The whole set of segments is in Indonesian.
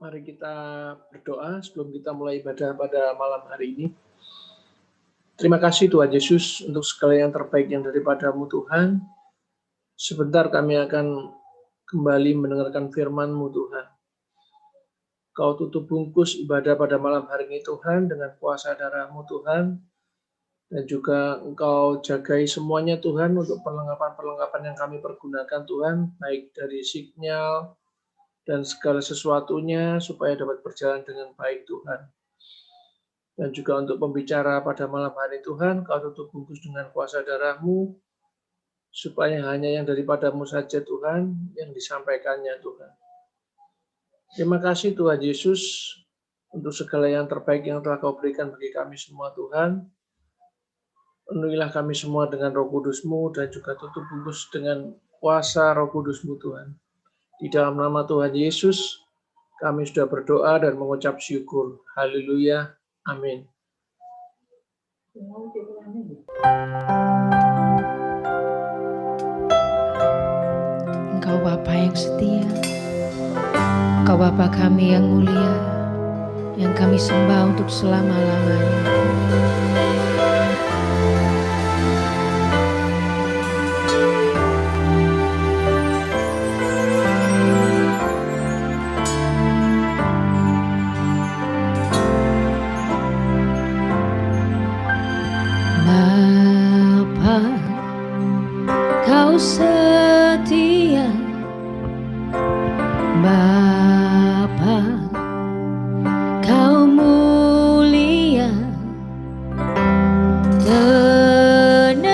Mari kita berdoa sebelum kita mulai ibadah pada malam hari ini. Terima kasih Tuhan Yesus untuk segala yang terbaik yang daripada-Mu Tuhan. Sebentar kami akan kembali mendengarkan firman-Mu Tuhan. Kau tutup bungkus ibadah pada malam hari ini Tuhan dengan kuasa darah-Mu Tuhan. Dan juga Engkau jagai semuanya Tuhan untuk perlengkapan-perlengkapan yang kami pergunakan Tuhan. Baik dari sinyal dan segala sesuatunya supaya dapat berjalan dengan baik Tuhan. Dan juga untuk pembicara pada malam hari Tuhan, Kau tutup bungkus dengan kuasa darah-Mu, supaya hanya yang daripada-Mu saja Tuhan, yang disampaikannya Tuhan. Terima kasih Tuhan Yesus, untuk segala yang terbaik yang telah Kau berikan bagi kami semua Tuhan. Penuhilah kami semua dengan Roh Kudus-Mu, dan juga tutup bungkus dengan kuasa Roh Kudus-Mu Tuhan. Di dalam nama Tuhan Yesus, kami sudah berdoa dan mengucap syukur. Haleluya. Amin. Engkau Bapa yang setia, Engkau Bapa kami yang mulia, yang kami sembah untuk selama-lamanya. Bapa, Kau setia, Bapa, Kau mulia, tenanglah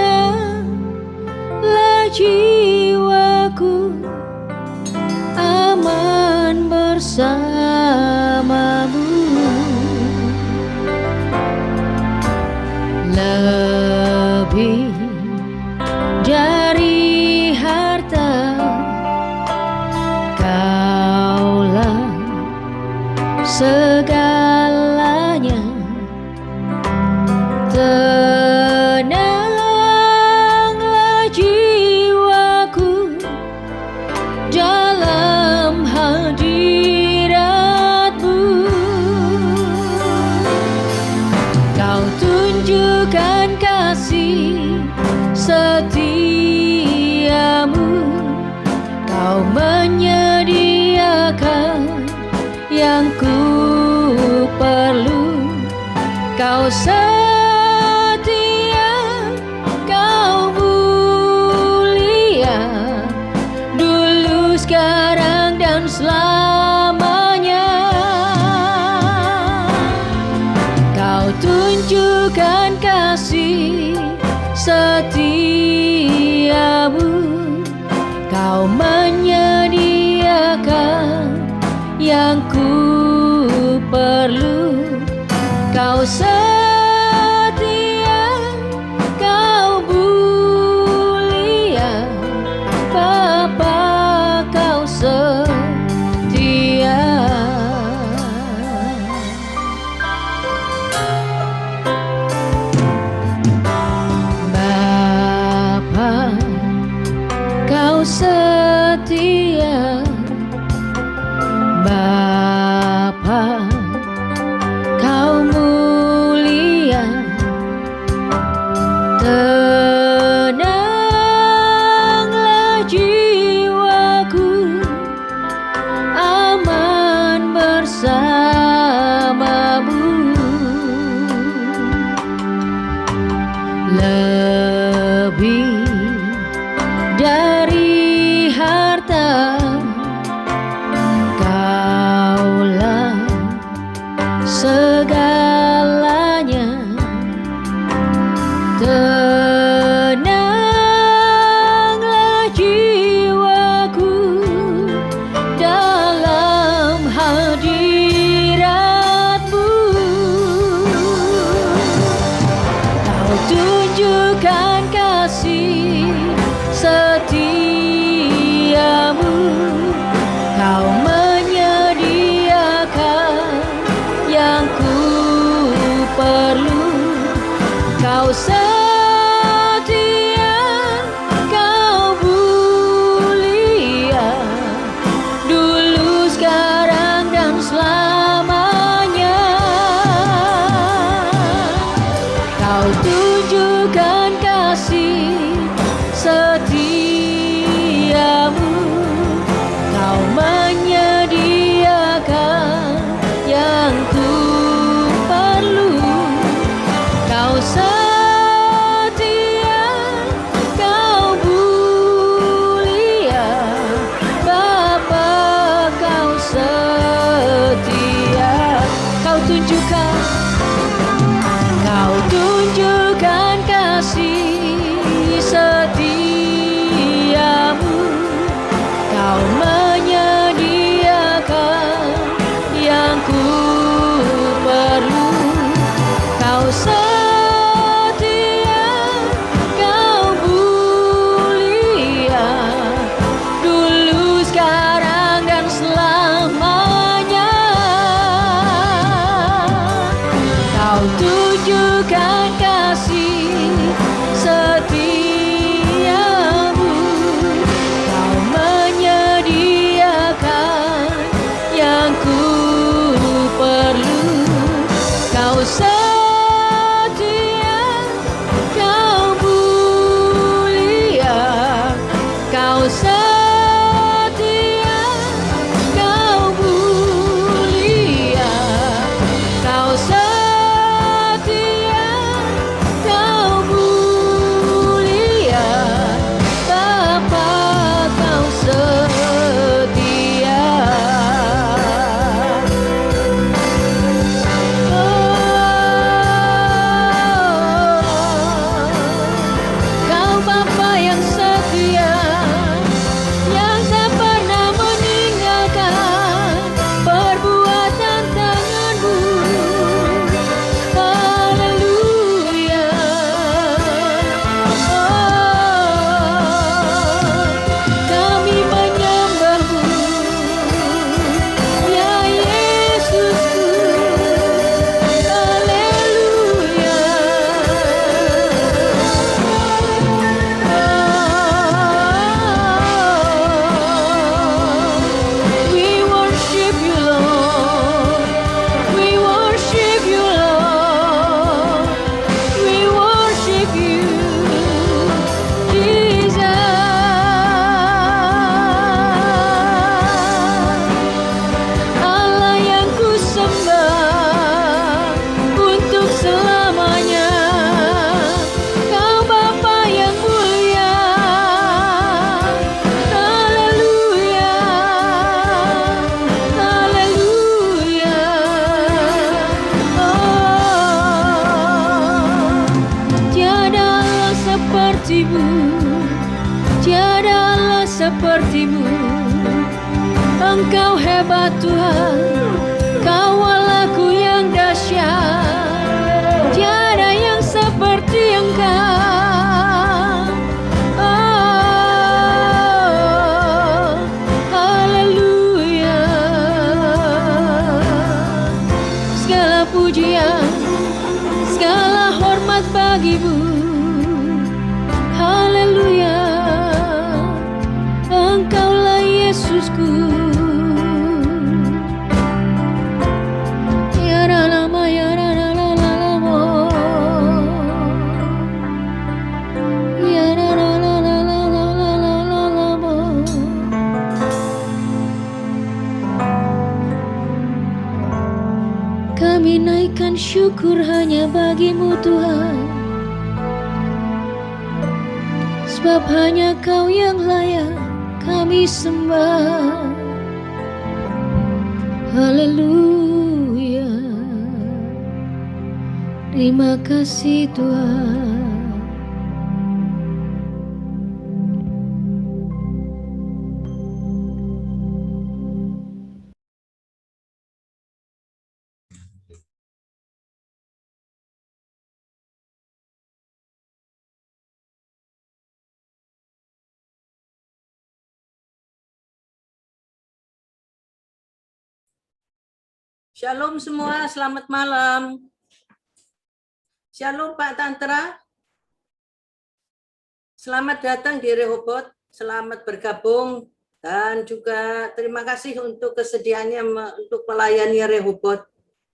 jiwaku, aman bersamamu. Lebih dari harta, Kaulah segalanya. Tenanglah jiwaku dalam hadirat-Mu. Kau tunjukkan kasih setiamu, Kau menyediakan yang ku perlu. Kau setia, Kau mulia, dulu, sekarang, dan selamanya. Kau tunjukkan kasih setiamu, Kau menyediakan yang ku perlu. Kau setia, Kau mulia, Bapa, Kau setia. Bapa, Kau setia, Bapa, Kau mulia, tenanglah jiwaku, aman bersamamu. Lebih dari harta, Kaulah segalanya. Tenanglah jiwaku dalam hadirat-Mu. sepertimu. Engkau hebat Tuhan, Kau Allahku yang dahsyat, tiada yang seperti Engkau. Oh, haleluya. Segala pujian, segala hormat bagimu. Haleluya, Engkaulah Yesusku. Ya lama ya lama, ya lama. Kami naikkan syukur hanya bagimu Tuhan, sebab hanya Kau yang layak kami sembah. Haleluya, terima kasih Tuhan. Shalom semua, selamat malam. Shalom Pak Tantra. Selamat datang di Rehoboth, selamat bergabung dan juga terima kasih untuk kesediaannya untuk melayani Rehoboth.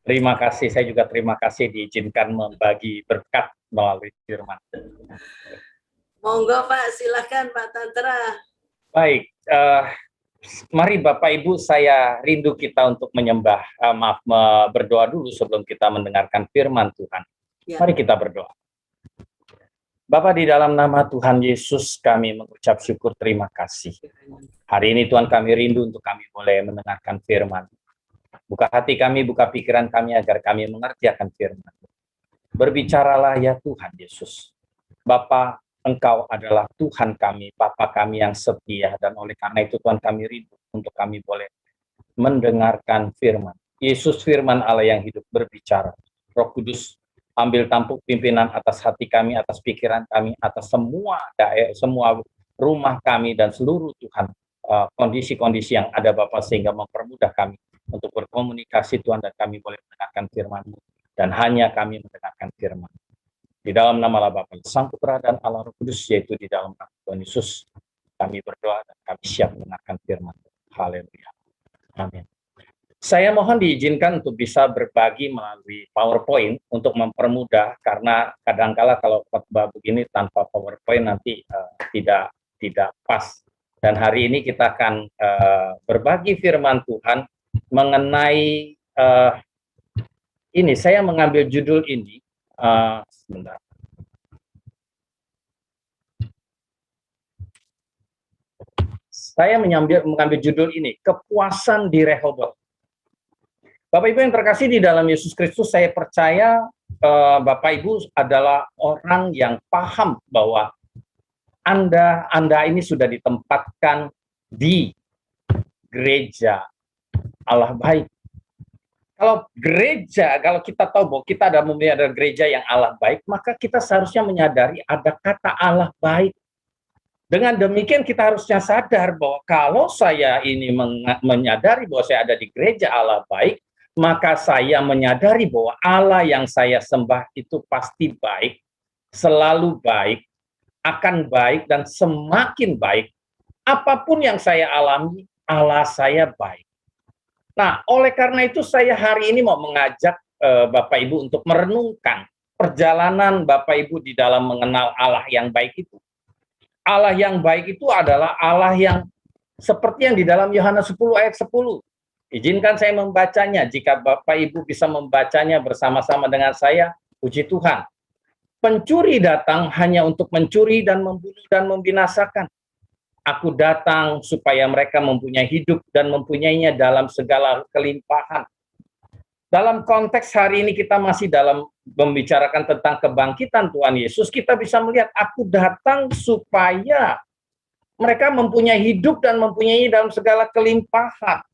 Terima kasih, saya juga terima kasih diizinkan membagi berkat melalui firman. Monggo Pak, silahkan Pak Tantra. Baik, mari Bapak Ibu, saya rindu kita untuk menyembah, berdoa dulu sebelum kita mendengarkan firman Tuhan. Ya. Mari kita berdoa. Bapa, di dalam nama Tuhan Yesus kami mengucap syukur terima kasih. Hari ini Tuhan kami rindu untuk kami boleh mendengarkan firman. Buka hati kami, buka pikiran kami agar kami mengerti akan firman. Berbicaralah ya Tuhan Yesus. Bapa, Engkau adalah Tuhan kami, Bapa kami yang setia, dan oleh karena itu Tuhan kami rindu untuk kami boleh mendengarkan firman. Yesus firman Allah yang hidup berbicara. Roh Kudus, ambil tampuk pimpinan atas hati kami, atas pikiran kami, atas semua rumah kami dan seluruh Tuhan kondisi-kondisi yang ada Bapa, sehingga mempermudah kami untuk berkomunikasi Tuhan, dan kami boleh mendengarkan firman-Mu, dan hanya kami mendengarkan firman. Di dalam nama Allah Bapa, Sang Putra dan Allah Roh Kudus, yaitu di dalam nama Tuhan Yesus, kami berdoa dan kami siap mendengarkan firman. Haleluya. Amin. Saya mohon diizinkan untuk bisa berbagi melalui PowerPoint untuk mempermudah, karena kadangkala kalau khotbah begini tanpa PowerPoint nanti tidak pas. Dan hari ini kita akan berbagi firman Tuhan mengenai ini. Saya mengambil judul ini. Sebentar. Saya mengambil judul ini, kepuasan di Rehoboth. Bapak Ibu yang terkasih di dalam Yesus Kristus, saya percaya Bapak Ibu adalah orang yang paham bahwa Anda ini sudah ditempatkan di gereja Allah baik. Kalau kita tahu bahwa kita ada gereja yang Allah baik, maka kita seharusnya menyadari ada kata Allah baik. Dengan demikian kita harusnya sadar bahwa kalau saya ini menyadari bahwa saya ada di gereja Allah baik, maka saya menyadari bahwa Allah yang saya sembah itu pasti baik, selalu baik, akan baik, dan semakin baik. Apapun yang saya alami, Allah saya baik. Nah, oleh karena itu saya hari ini mau mengajak Bapak Ibu untuk merenungkan perjalanan Bapak Ibu di dalam mengenal Allah yang baik itu. Allah yang baik itu adalah Allah yang seperti yang di dalam Yohanes 10 ayat 10. Izinkan saya membacanya. Jika Bapak Ibu bisa membacanya bersama-sama dengan saya, puji Tuhan. Pencuri datang hanya untuk mencuri dan membunuh dan membinasakan. Aku datang supaya mereka mempunyai hidup dan mempunyainya dalam segala kelimpahan. Dalam konteks hari ini kita masih dalam membicarakan tentang kebangkitan Tuhan Yesus, kita bisa melihat aku datang supaya Mereka mempunyai hidup dan mempunyai dalam segala kelimpahan.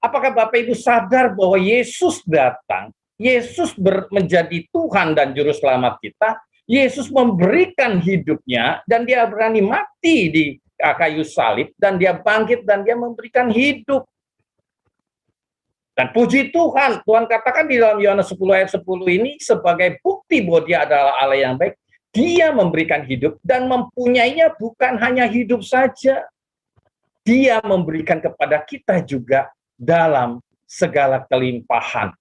Apakah Bapak Ibu sadar bahwa Yesus datang, Yesus menjadi Tuhan dan Juru Selamat kita, Yesus memberikan hidupnya, dan dia berani mati di kayu salib, dan dia bangkit, dan dia memberikan hidup. Dan puji Tuhan, Tuhan katakan di dalam Yohanes 10 ayat 10 ini, sebagai bukti bahwa dia adalah Allah yang baik, dia memberikan hidup, dan mempunyainya bukan hanya hidup saja, dia memberikan kepada kita juga dalam segala kelimpahan.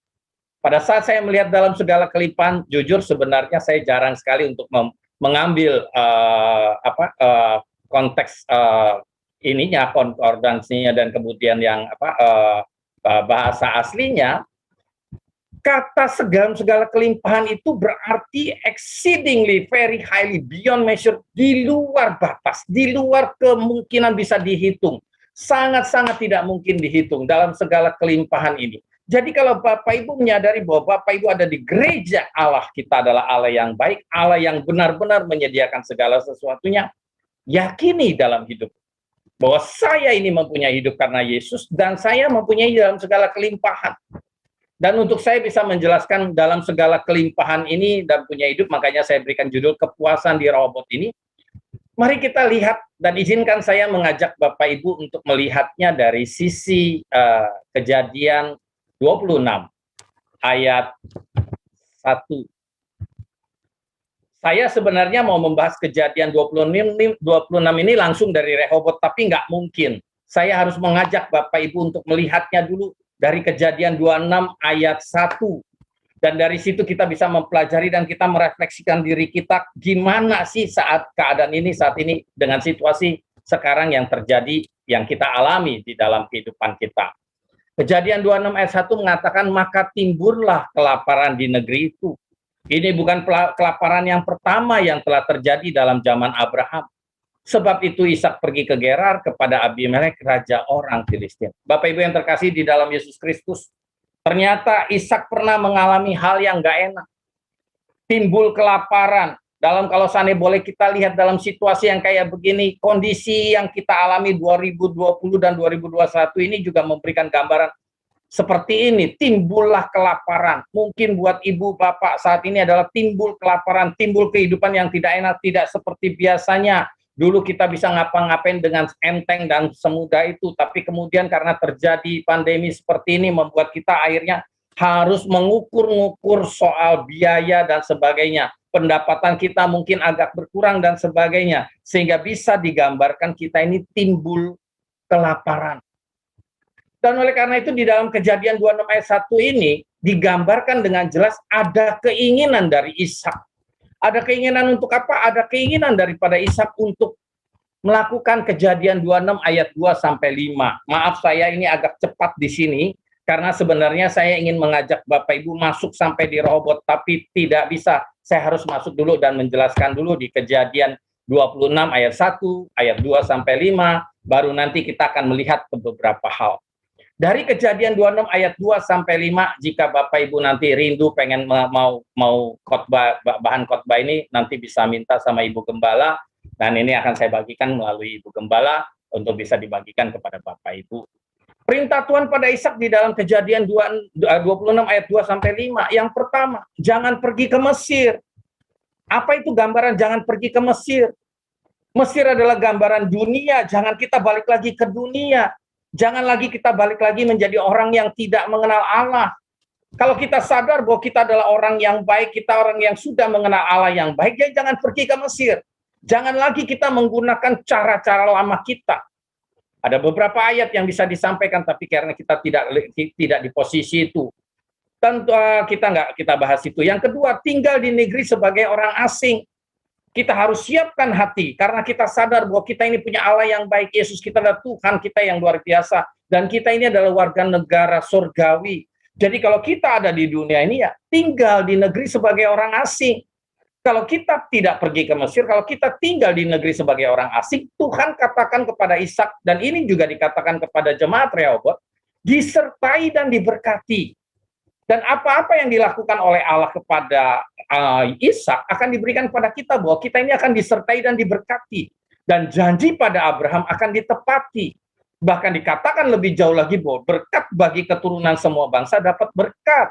Pada saat saya melihat dalam segala kelimpahan, jujur sebenarnya saya jarang sekali untuk mengambil konteks ininya, konkordansinya, dan kemudian yang bahasa aslinya. Kata segala kelimpahan itu berarti exceedingly, very highly, beyond measure, di luar batas, di luar kemungkinan bisa dihitung. Sangat-sangat tidak mungkin dihitung dalam segala kelimpahan ini. Jadi kalau Bapak Ibu menyadari bahwa Bapak Ibu ada di gereja Allah, kita adalah Allah yang baik, Allah yang benar-benar menyediakan segala sesuatunya, yakini dalam hidup bahwa saya ini mempunyai hidup karena Yesus, dan saya mempunyai dalam segala kelimpahan. Dan untuk saya bisa menjelaskan dalam segala kelimpahan ini dan punya hidup, makanya saya berikan judul kepuasan di Rehoboth ini. Mari kita lihat, dan izinkan saya mengajak Bapak Ibu untuk melihatnya dari sisi Kejadian 26 ayat 1. Saya sebenarnya mau membahas Kejadian 26 ini langsung dari Rehoboth, tapi nggak mungkin. Saya harus mengajak Bapak Ibu untuk melihatnya dulu dari Kejadian 26 ayat 1. Dan dari situ kita bisa mempelajari dan kita merefleksikan diri kita, gimana sih saat keadaan ini, saat ini, dengan situasi sekarang yang terjadi, yang kita alami di dalam kehidupan kita. Kejadian 26 ayat 1 mengatakan, maka timbullah kelaparan di negeri itu. Ini bukan kelaparan yang pertama yang telah terjadi dalam zaman Abraham. Sebab itu Ishak pergi ke Gerar kepada Abimelek, raja orang Filistin. Bapak Ibu yang terkasih di dalam Yesus Kristus, ternyata Ishak pernah mengalami hal yang gak enak. Timbul kelaparan. Kalau seandainya boleh kita lihat dalam situasi yang kayak begini, kondisi yang kita alami 2020 dan 2021 ini juga memberikan gambaran seperti ini. Timbullah kelaparan. Mungkin buat ibu bapak saat ini adalah timbul kelaparan, timbul kehidupan yang tidak enak, tidak seperti biasanya. Dulu kita bisa ngapa-ngapain dengan enteng dan semudah itu, tapi kemudian karena terjadi pandemi seperti ini membuat kita akhirnya harus mengukur-ngukur soal biaya dan sebagainya. Pendapatan kita mungkin agak berkurang dan sebagainya, sehingga bisa digambarkan kita ini timbul kelaparan. Dan oleh karena itu di dalam Kejadian 26 ayat 1 ini digambarkan dengan jelas ada keinginan dari Ishak. Ada keinginan untuk apa? Ada keinginan daripada Ishak untuk melakukan Kejadian 26 ayat 2 sampai 5. Maaf saya ini agak cepat di sini karena sebenarnya saya ingin mengajak Bapak Ibu masuk sampai di Rehoboth, tapi tidak bisa. Saya harus masuk dulu dan menjelaskan dulu di Kejadian 26 ayat 1, ayat 2 sampai 5, baru nanti kita akan melihat ke beberapa hal. Dari Kejadian 26 ayat 2 sampai 5, jika Bapak Ibu nanti rindu pengen mau khotbah, bahan khotbah ini, nanti bisa minta sama Ibu Gembala, dan ini akan saya bagikan melalui Ibu Gembala untuk bisa dibagikan kepada Bapak Ibu. Perintah Tuhan pada Ishak di dalam Kejadian 26 ayat 2 sampai 5. Yang pertama, jangan pergi ke Mesir. Apa itu gambaran jangan pergi ke Mesir? Mesir adalah gambaran dunia, jangan kita balik lagi ke dunia. Jangan lagi kita balik lagi menjadi orang yang tidak mengenal Allah. Kalau kita sadar bahwa kita adalah orang yang baik, kita orang yang sudah mengenal Allah yang baik, ya jangan pergi ke Mesir. Jangan lagi kita menggunakan cara-cara lama kita. Ada beberapa ayat yang bisa disampaikan, tapi karena kita tidak di posisi itu, tentu kita bahas itu. Yang kedua, tinggal di negeri sebagai orang asing. Kita harus siapkan hati, karena kita sadar bahwa kita ini punya Allah yang baik, Yesus kita adalah Tuhan kita yang luar biasa, dan kita ini adalah warga negara surgawi. Jadi kalau kita ada di dunia ini ya tinggal di negeri sebagai orang asing. Kalau kita tidak pergi ke Mesir, kalau kita tinggal di negeri sebagai orang asing, Tuhan katakan kepada Ishak, dan ini juga dikatakan kepada jemaat Rehoboth, disertai dan diberkati. Dan apa-apa yang dilakukan oleh Allah kepada Ishak akan diberikan kepada kita, bahwa kita ini akan disertai dan diberkati. Dan janji pada Abraham akan ditepati. Bahkan dikatakan lebih jauh lagi bahwa berkat bagi keturunan semua bangsa dapat berkat.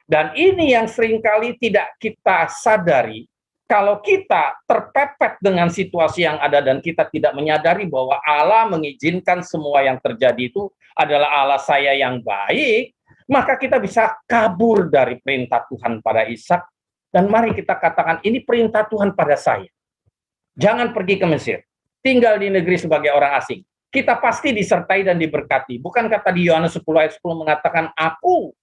Dan ini yang seringkali tidak kita sadari, kalau kita terpepet dengan situasi yang ada dan kita tidak menyadari bahwa Allah mengizinkan semua yang terjadi itu adalah Allah saya yang baik, maka kita bisa kabur dari perintah Tuhan pada Ishak. Dan mari kita katakan, ini perintah Tuhan pada saya. Jangan pergi ke Mesir, tinggal di negeri sebagai orang asing. Kita pasti disertai dan diberkati. Bukan kata di Yohanes 10 ayat 10 mengatakan, aku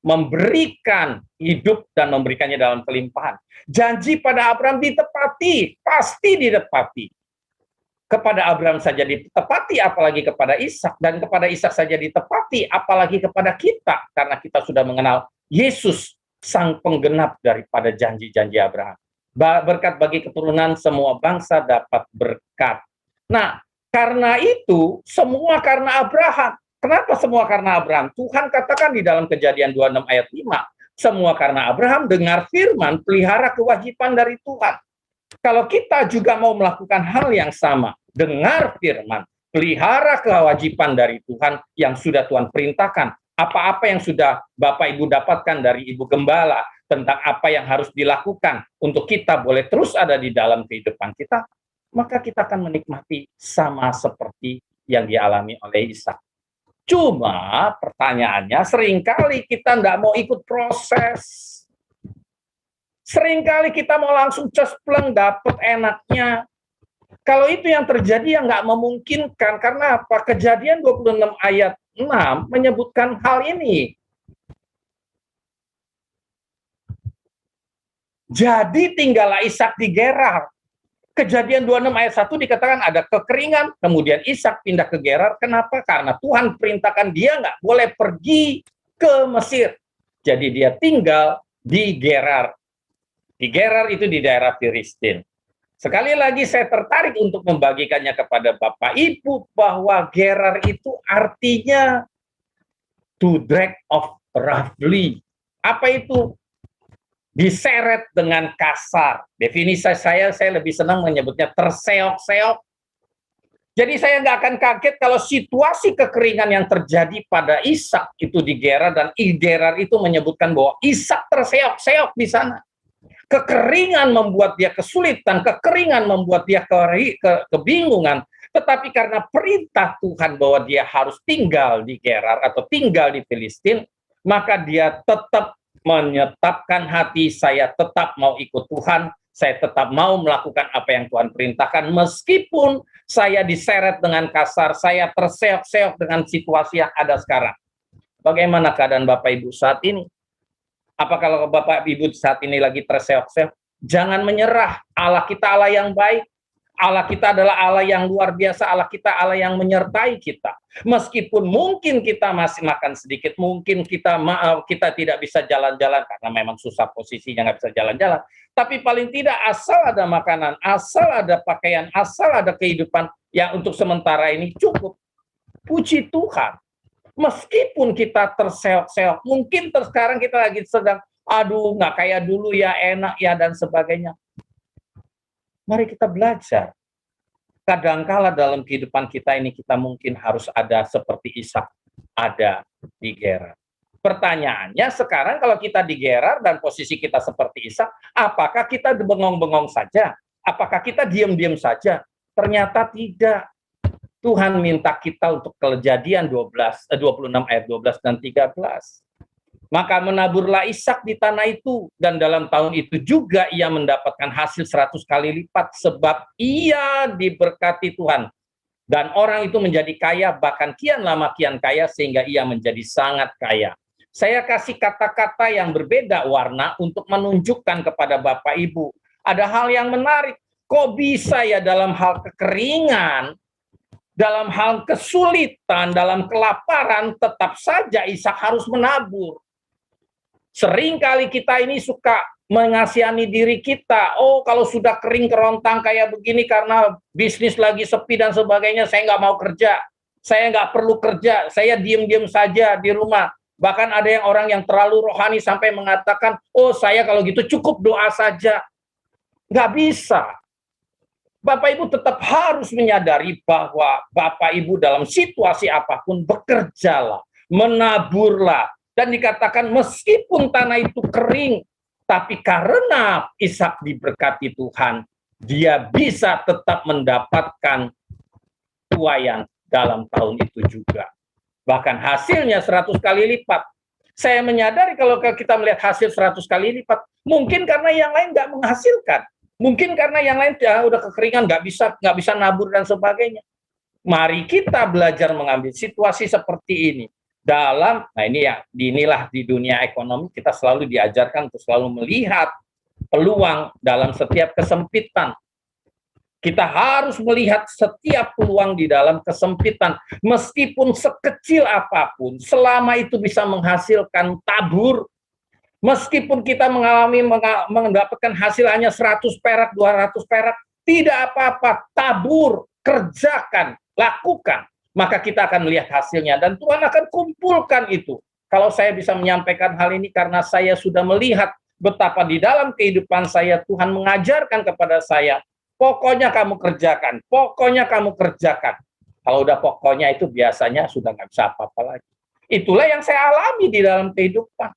memberikan hidup dan memberikannya dalam kelimpahan. Janji pada Abraham ditepati, pasti ditepati. Kepada Abraham saja ditepati, apalagi kepada Ishak, dan kepada Ishak saja ditepati, apalagi kepada kita, karena kita sudah mengenal Yesus, sang penggenap daripada janji-janji Abraham. Berkat bagi keturunan semua bangsa dapat berkat. Nah, karena itu, semua karena Abraham. Kenapa semua karena Abraham? Tuhan katakan di dalam Kejadian 26 ayat 5, semua karena Abraham dengar firman, pelihara kewajiban dari Tuhan. Kalau kita juga mau melakukan hal yang sama, dengar firman, pelihara kewajiban dari Tuhan yang sudah Tuhan perintahkan, apa-apa yang sudah Bapak Ibu dapatkan dari Ibu Gembala, tentang apa yang harus dilakukan untuk kita boleh terus ada di dalam kehidupan kita, maka kita akan menikmati sama seperti yang dialami oleh Ishak. Cuma pertanyaannya, seringkali kita nggak mau ikut proses. Seringkali kita mau langsung cespleng dapat enaknya. Kalau itu yang terjadi, ya nggak memungkinkan. Karena apa? Kejadian 26 ayat 6 menyebutkan hal ini. Jadi tinggallah Ishak di Gerar. Kejadian 26 ayat 1 dikatakan ada kekeringan, kemudian Ishak pindah ke Gerar. Kenapa? Karena Tuhan perintahkan dia nggak boleh pergi ke Mesir. Jadi dia tinggal di Gerar. Di Gerar itu di daerah Filistin. Sekali lagi saya tertarik untuk membagikannya kepada Bapak Ibu bahwa Gerar itu artinya to drag off roughly. Apa itu? Diseret dengan kasar. Definisi saya lebih senang menyebutnya terseok-seok. Jadi saya nggak akan kaget kalau situasi kekeringan yang terjadi pada Ishak itu di Gerar, dan Gerar itu menyebutkan bahwa Ishak terseok-seok di sana. Kekeringan membuat dia kesulitan, kekeringan membuat dia kebingungan, tetapi karena perintah Tuhan bahwa dia harus tinggal di Gerar atau tinggal di Filistin, maka dia tetap menyetapkan hati, saya tetap mau ikut Tuhan, saya tetap mau melakukan apa yang Tuhan perintahkan, meskipun saya diseret dengan kasar, saya terseok-seok dengan situasi yang ada sekarang. Bagaimana keadaan Bapak Ibu saat ini? Apa kalau Bapak Ibu saat ini lagi terseok-seok? Jangan menyerah, Allah kita Allah yang baik, Allah kita adalah Allah yang luar biasa, Allah kita Allah yang menyertai kita. Meskipun mungkin kita masih makan sedikit, mungkin kita tidak bisa jalan-jalan karena memang susah posisinya, nggak bisa jalan-jalan. Tapi paling tidak asal ada makanan, asal ada pakaian, asal ada kehidupan yang untuk sementara ini cukup. Puji Tuhan. Meskipun kita terseok-seok, mungkin sekarang kita lagi sedang, aduh nggak kayak dulu ya, enak ya, dan sebagainya. Mari kita belajar. Kadangkala dalam kehidupan kita ini kita mungkin harus ada seperti Ishak ada di Gerar. Pertanyaannya sekarang kalau kita di Gerar dan posisi kita seperti Ishak, apakah kita bengong-bengong saja? Apakah kita diam-diam saja? Ternyata tidak. Tuhan minta kita untuk Kejadian 26 ayat 12 dan 13. Maka menaburlah Ishak di tanah itu, dan dalam tahun itu juga ia mendapatkan hasil 100 kali lipat, sebab ia diberkati Tuhan. Dan orang itu menjadi kaya, bahkan kian lama kian kaya, sehingga ia menjadi sangat kaya. Saya kasih kata-kata yang berbeda warna untuk menunjukkan kepada Bapak Ibu. Ada hal yang menarik. Kok bisa ya dalam hal kekeringan, dalam hal kesulitan, dalam kelaparan, tetap saja Ishak harus menabur. Seringkali kita ini suka mengasihani diri kita. Oh, kalau sudah kering kerontang kayak begini karena bisnis lagi sepi dan sebagainya, saya nggak mau kerja. Saya nggak perlu kerja. Saya diem-diem saja di rumah. Bahkan ada yang orang yang terlalu rohani sampai mengatakan, oh saya kalau gitu cukup doa saja. Nggak bisa. Bapak Ibu tetap harus menyadari bahwa Bapak Ibu dalam situasi apapun bekerjalah, menaburlah. Dan dikatakan meskipun tanah itu kering, tapi karena Ishak diberkati Tuhan, dia bisa tetap mendapatkan tuaian dalam tahun itu juga. Bahkan hasilnya 100 kali lipat. Saya menyadari kalau kita melihat hasil 100 kali lipat, mungkin karena yang lain nggak menghasilkan. Mungkin karena yang lain udah kekeringan, nggak bisa nabur dan sebagainya. Mari kita belajar mengambil situasi seperti ini. Nah inilah di dunia ekonomi kita selalu diajarkan untuk selalu melihat peluang dalam setiap kesempitan. Kita harus melihat setiap peluang di dalam kesempitan, meskipun sekecil apapun, selama itu bisa menghasilkan tabur. Meskipun kita mendapatkan hasil hanya 100 perak, 200 perak, tidak apa-apa, tabur, kerjakan, lakukan. Maka kita akan melihat hasilnya dan Tuhan akan kumpulkan itu. Kalau saya bisa menyampaikan hal ini karena saya sudah melihat betapa di dalam kehidupan saya Tuhan mengajarkan kepada saya, pokoknya kamu kerjakan, pokoknya kamu kerjakan. Kalau udah pokoknya itu biasanya sudah nggak bisa apa-apa lagi. Itulah yang saya alami di dalam kehidupan.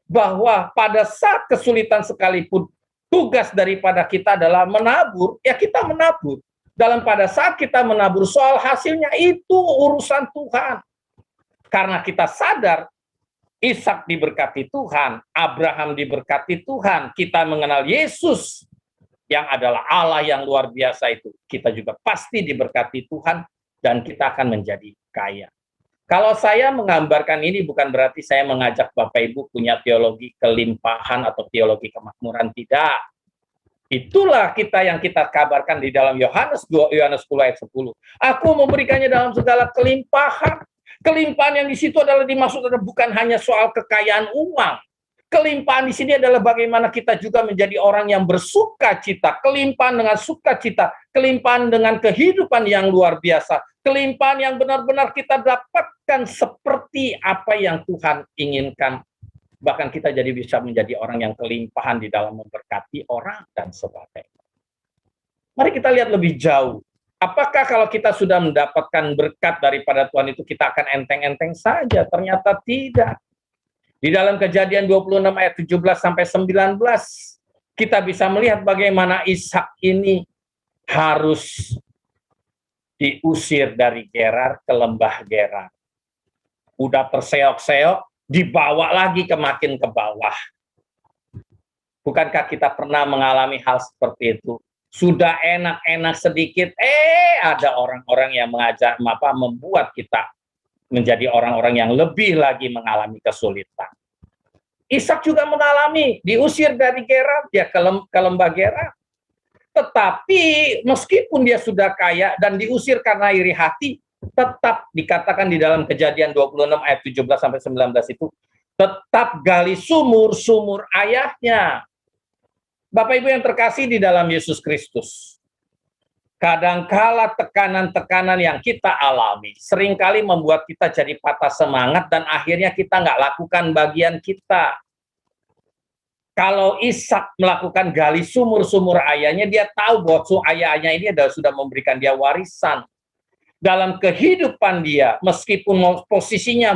Bahwa pada saat kesulitan sekalipun, tugas daripada kita adalah menabur, ya kita menabur. Pada saat kita menabur, soal hasilnya itu urusan Tuhan. Karena kita sadar, Ishak diberkati Tuhan, Abraham diberkati Tuhan, kita mengenal Yesus, yang adalah Allah yang luar biasa itu. Kita juga pasti diberkati Tuhan, dan kita akan menjadi kaya. Kalau saya menggambarkan ini bukan berarti saya mengajak Bapak Ibu punya teologi kelimpahan atau teologi kemakmuran, tidak. Itulah yang kita kabarkan di dalam Yohanes 10 ayat 10. Aku memberikannya dalam segala kelimpahan. Kelimpahan yang di situ dimaksud bukan hanya soal kekayaan uang. Kelimpahan di sini adalah bagaimana kita juga menjadi orang yang bersukacita, kelimpahan dengan sukacita, kelimpahan dengan kehidupan yang luar biasa, kelimpahan yang benar-benar kita dapatkan seperti apa yang Tuhan inginkan. Bahkan kita jadi bisa menjadi orang yang kelimpahan di dalam memberkati orang dan sebagainya. Mari kita lihat lebih jauh. Apakah kalau kita sudah mendapatkan berkat daripada Tuhan itu kita akan enteng-enteng saja? Ternyata tidak. Di dalam Kejadian 26 ayat 17 sampai 19, kita bisa melihat bagaimana Ishak ini harus diusir dari Gerar ke lembah Gerar. Udah terseok-seok, dibawa lagi makin ke bawah. Bukankah kita pernah mengalami hal seperti itu? Sudah enak-enak sedikit, ada orang-orang yang membuat kita menjadi orang-orang yang lebih lagi mengalami kesulitan. Ishak juga mengalami, diusir dari Gerar, dia ke lembah Gerar. Tetapi meskipun dia sudah kaya dan diusir karena iri hati, tetap dikatakan di dalam Kejadian 26 ayat 17 sampai 19 itu, tetap gali sumur ayahnya. Bapak Ibu yang terkasih di dalam Yesus Kristus, kadangkala tekanan-tekanan yang kita alami seringkali membuat kita jadi patah semangat dan akhirnya kita nggak lakukan bagian kita. Kalau Ishak melakukan gali sumur ayahnya, dia tahu bahwa ayahnya ini sudah memberikan dia warisan. Dalam kehidupan dia, meskipun posisinya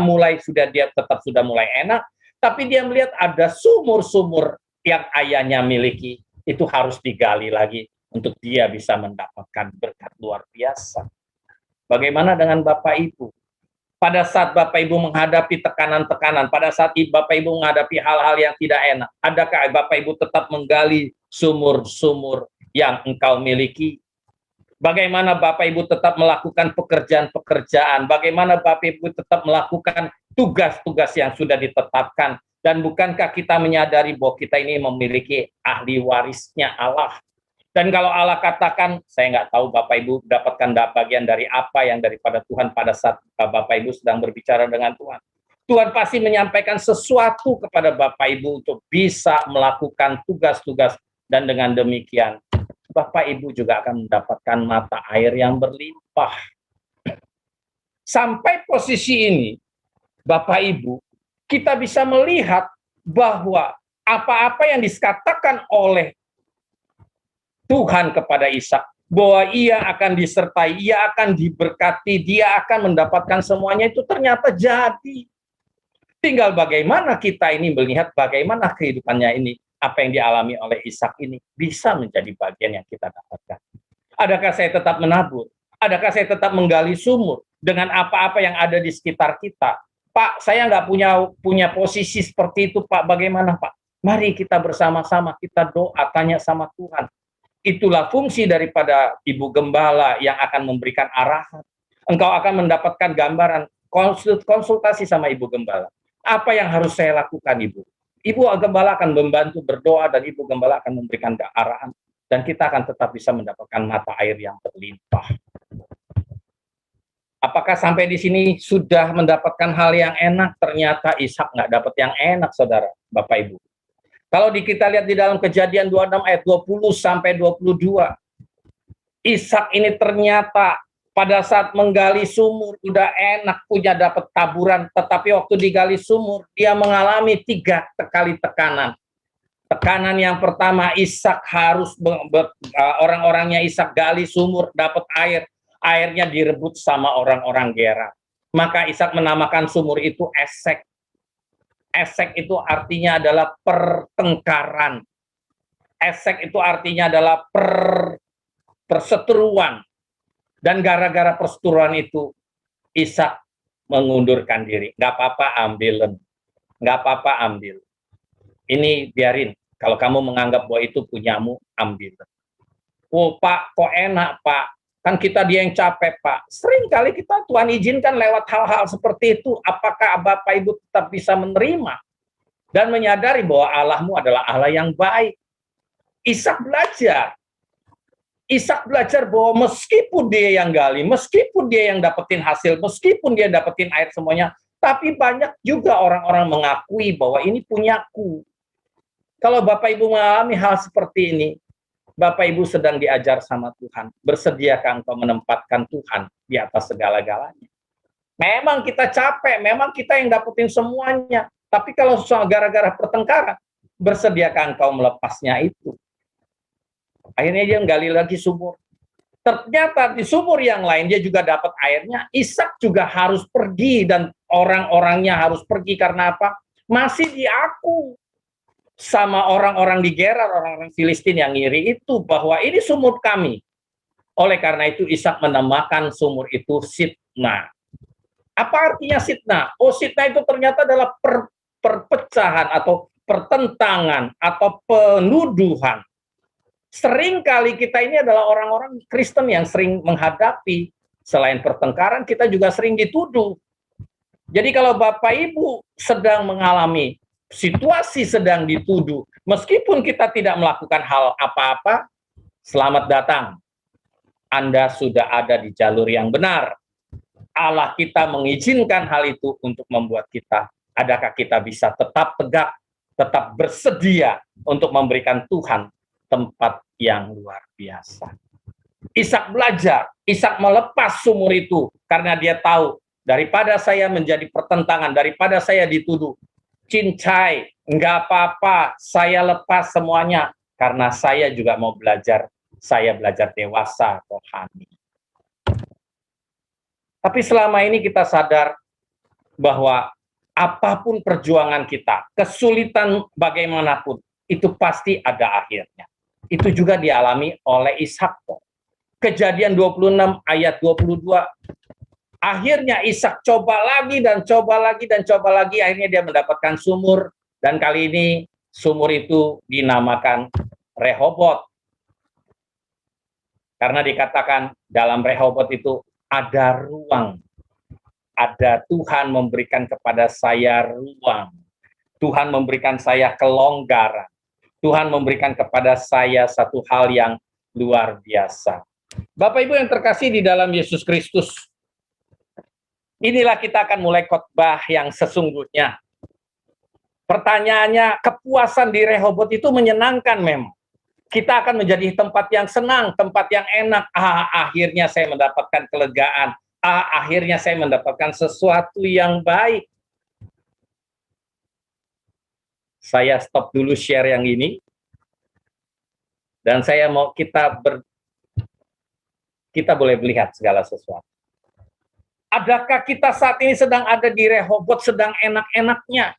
tetap sudah mulai enak, tapi dia melihat ada sumur-sumur yang ayahnya miliki, itu harus digali lagi untuk dia bisa mendapatkan berkat luar biasa. Bagaimana dengan Bapak Ibu? Pada saat Bapak Ibu menghadapi tekanan-tekanan, pada saat Bapak Ibu menghadapi hal-hal yang tidak enak, adakah Bapak Ibu tetap menggali sumur-sumur yang engkau miliki? Bagaimana Bapak Ibu tetap melakukan pekerjaan-pekerjaan? Bagaimana Bapak Ibu tetap melakukan tugas-tugas yang sudah ditetapkan? Dan bukankah kita menyadari bahwa kita ini memiliki ahli warisnya Allah? Dan kalau Allah katakan, saya nggak tahu Bapak Ibu dapatkan bagian dari apa yang daripada Tuhan pada saat Bapak Ibu sedang berbicara dengan Tuhan. Tuhan pasti menyampaikan sesuatu kepada Bapak Ibu untuk bisa melakukan tugas-tugas. Dan dengan demikian, Bapak Ibu juga akan mendapatkan mata air yang berlimpah. Sampai posisi ini, Bapak Ibu, kita bisa melihat bahwa apa-apa yang dikatakan oleh Tuhan kepada Ishak bahwa ia akan disertai, ia akan diberkati, dia akan mendapatkan semuanya, itu ternyata jadi. Tinggal bagaimana kita ini melihat bagaimana kehidupannya ini, apa yang dialami oleh Ishak ini bisa menjadi bagian yang kita dapatkan. Adakah saya tetap menabur? Adakah saya tetap menggali sumur dengan apa-apa yang ada di sekitar kita? Pak, saya nggak punya posisi seperti itu, Pak. Bagaimana, Pak? Mari kita bersama-sama, kita doa, tanya sama Tuhan. Itulah fungsi daripada Ibu Gembala yang akan memberikan arahan. Engkau akan mendapatkan gambaran, konsultasi sama Ibu Gembala. Apa yang harus saya lakukan, Ibu? Ibu Gembala akan membantu berdoa dan Ibu Gembala akan memberikan arahan. Dan kita akan tetap bisa mendapatkan mata air yang berlimpah. Apakah sampai di sini sudah mendapatkan hal yang enak? Ternyata Ishak nggak dapat yang enak, saudara, Bapak Ibu. Kalau kita lihat di dalam Kejadian 26 ayat 20 sampai 22, Ishak ini ternyata pada saat menggali sumur udah enak punya dapat taburan, tetapi waktu digali sumur dia mengalami 3 kali tekanan. Tekanan yang pertama, Ishak harus orang-orangnya Ishak gali sumur dapat air, airnya direbut sama orang-orang Gerar. Maka Ishak menamakan sumur itu Esek. Esek itu artinya adalah pertengkaran. Esek itu artinya adalah perseteruan. Dan gara-gara perseteruan itu, Ishak mengundurkan diri. Nggak apa-apa, ambil. Nggak apa-apa, ambil. Ini biarin. Kalau kamu menganggap bahwa itu punyamu, ambil. Oh, Pak, kok enak, Pak? Kan kita dia yang capek, Pak. Sering kali kita Tuhan izinkan lewat hal-hal seperti itu. Apakah Bapak Ibu tetap bisa menerima dan menyadari bahwa Allahmu adalah Allah yang baik? Ishak belajar. Ishak belajar bahwa meskipun dia yang gali, meskipun dia yang dapetin hasil, meskipun dia dapetin air semuanya, tapi banyak juga orang-orang mengakui bahwa ini punyaku. Kalau Bapak Ibu mengalami hal seperti ini, Bapak Ibu sedang diajar sama Tuhan. Bersediakah engkau menempatkan Tuhan di atas segala-galanya? Memang kita capek, memang kita yang dapetin semuanya. Tapi kalau gara-gara pertengkaran, bersediakah engkau melepasnya itu? Akhirnya dia menggali lagi sumur. Ternyata di sumur yang lain dia juga dapat airnya. Ishak juga harus pergi dan orang-orangnya harus pergi karena apa? Masih diaku sama orang-orang di Gerar, orang-orang Filistin yang ngiri itu bahwa ini sumur kami. Oleh karena itu Ishak menamakan sumur itu Sitna. Apa artinya Sitna? Oh, Sitna itu ternyata adalah perpecahan atau pertentangan atau penuduhan. Seringkali kita ini adalah orang-orang Kristen yang sering menghadapi selain pertengkaran, kita juga sering dituduh. Jadi kalau Bapak Ibu sedang mengalami situasi sedang dituduh, meskipun kita tidak melakukan hal apa-apa, selamat datang. Anda sudah ada di jalur yang benar. Allah kita mengizinkan hal itu untuk membuat kita, adakah kita bisa tetap tegak, tetap bersedia untuk memberikan Tuhan tempat yang luar biasa. Ishak belajar, Ishak melepas sumur itu karena dia tahu daripada saya menjadi pertentangan, daripada saya dituduh, cincai, enggak apa-apa, saya lepas semuanya karena saya juga mau belajar, saya belajar dewasa rohani. Tapi selama ini kita sadar bahwa apapun perjuangan kita, kesulitan bagaimanapun, itu pasti ada akhirnya. Itu juga dialami oleh Ishak. Kejadian 26 ayat 22. Akhirnya Ishak coba lagi dan coba lagi dan coba lagi. Akhirnya dia mendapatkan sumur. Dan kali ini sumur itu dinamakan Rehobot. Karena dikatakan dalam Rehobot itu ada ruang. Ada Tuhan memberikan kepada saya ruang. Tuhan memberikan saya kelonggaran. Tuhan memberikan kepada saya satu hal yang luar biasa. Bapak Ibu yang terkasih di dalam Yesus Kristus, inilah kita akan mulai khotbah yang sesungguhnya. Pertanyaannya, kepuasan di Rehobot itu menyenangkan memang. Kita akan menjadi tempat yang senang, tempat yang enak. Akhirnya saya mendapatkan kelegaan. Akhirnya saya mendapatkan sesuatu yang baik. Saya stop dulu share yang ini. Dan saya mau kita kita boleh melihat segala sesuatu. Adakah kita saat ini sedang ada di Rehobot, sedang enak-enaknya?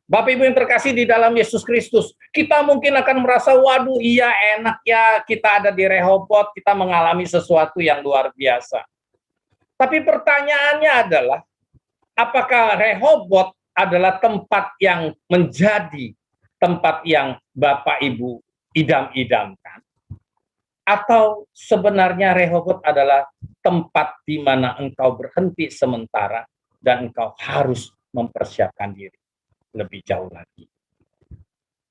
Bapak Ibu yang terkasih di dalam Yesus Kristus, kita mungkin akan merasa, waduh iya enak ya, kita ada di Rehobot, kita mengalami sesuatu yang luar biasa. Tapi pertanyaannya adalah, apakah Rehobot adalah tempat yang menjadi tempat yang Bapak Ibu idam-idamkan? Atau sebenarnya Rehobot adalah tempat di mana engkau berhenti sementara dan engkau harus mempersiapkan diri lebih jauh lagi.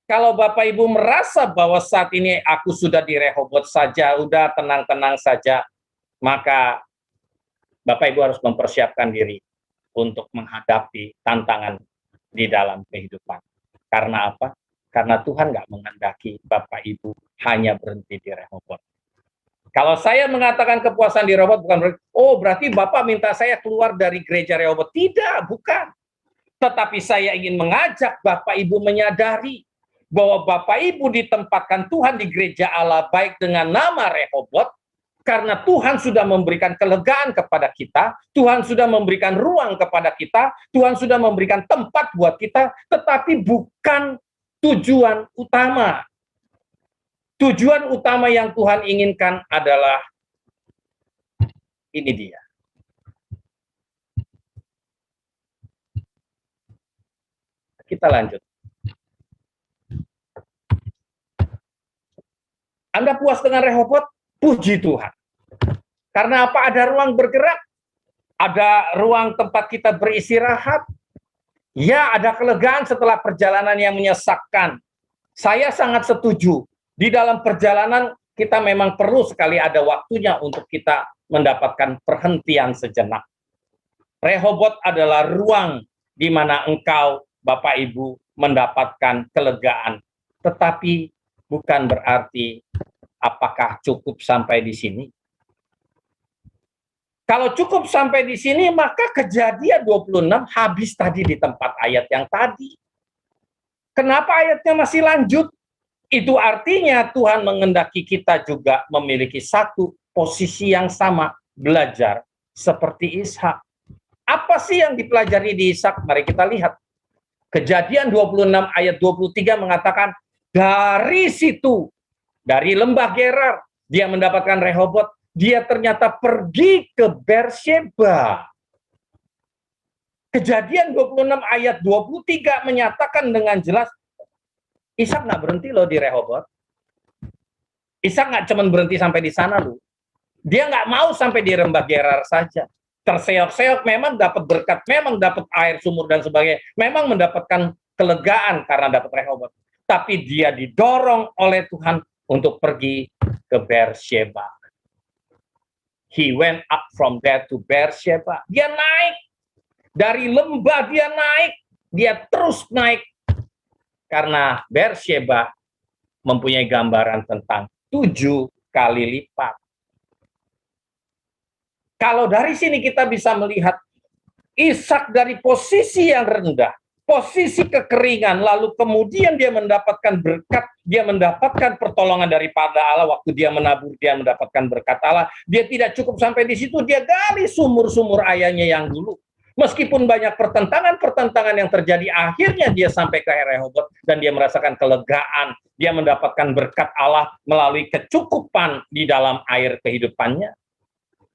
Kalau Bapak Ibu merasa bahwa saat ini aku sudah di Rehobot saja, udah tenang-tenang saja, maka Bapak Ibu harus mempersiapkan diri untuk menghadapi tantangan di dalam kehidupan. Karena apa? Karena Tuhan nggak menghendaki Bapak Ibu hanya berhenti di Rehobot. Kalau saya mengatakan kepuasan di Rehobot bukan berarti, oh berarti Bapak minta saya keluar dari gereja Rehobot. Tidak, bukan. Tetapi saya ingin mengajak Bapak Ibu menyadari bahwa Bapak Ibu ditempatkan Tuhan di gereja Allah baik dengan nama Rehobot, karena Tuhan sudah memberikan kelegaan kepada kita, Tuhan sudah memberikan ruang kepada kita, Tuhan sudah memberikan tempat buat kita, tetapi bukan tujuan utama. Tujuan utama yang Tuhan inginkan adalah ini dia. Kita lanjut. Anda puas dengan Rehobot? Puji Tuhan. Karena apa? Ada ruang bergerak. Ada ruang tempat kita beristirahat. Ya, ada kelegaan setelah perjalanan yang menyesakkan. Saya sangat setuju. Di dalam perjalanan kita memang perlu sekali ada waktunya untuk kita mendapatkan perhentian sejenak. Rehobot adalah ruang di mana engkau, Bapak Ibu, mendapatkan kelegaan. Tetapi bukan berarti apakah cukup sampai di sini. Kalau cukup sampai di sini, maka Kejadian 26 habis tadi di tempat ayat yang tadi. Kenapa ayatnya masih lanjut? Itu artinya Tuhan menghendaki kita juga memiliki satu posisi yang sama, belajar seperti Ishak. Apa sih yang dipelajari di Ishak? Mari kita lihat. Kejadian 26 ayat 23 mengatakan, dari situ, dari lembah Gerar, dia mendapatkan Rehobot, dia ternyata pergi ke Beersheba. Kejadian 26 ayat 23 menyatakan dengan jelas, Ishak nggak berhenti loh di Rehobot. Ishak nggak cuma berhenti sampai di sana loh. Dia nggak mau sampai di lembah Gerar saja. Terseok-seok, memang dapat berkat, memang dapat air sumur dan sebagainya, memang mendapatkan kelegaan karena dapat Rehobot. Tapi dia didorong oleh Tuhan untuk pergi ke Beersheba. He went up from there to Beersheba. Dia naik. Dari lembah dia naik. Dia terus naik. Karena Beersheba mempunyai gambaran tentang 7 kali lipat. Kalau dari sini kita bisa melihat Ishak dari posisi yang rendah, posisi kekeringan, lalu kemudian dia mendapatkan berkat, dia mendapatkan pertolongan daripada Allah. Waktu dia menabur, dia mendapatkan berkat Allah. Dia tidak cukup sampai di situ, dia gali sumur-sumur ayahnya yang dulu. Meskipun banyak pertentangan-pertentangan yang terjadi, akhirnya dia sampai ke Rehobot dan dia merasakan kelegaan. Dia mendapatkan berkat Allah melalui kecukupan di dalam air kehidupannya.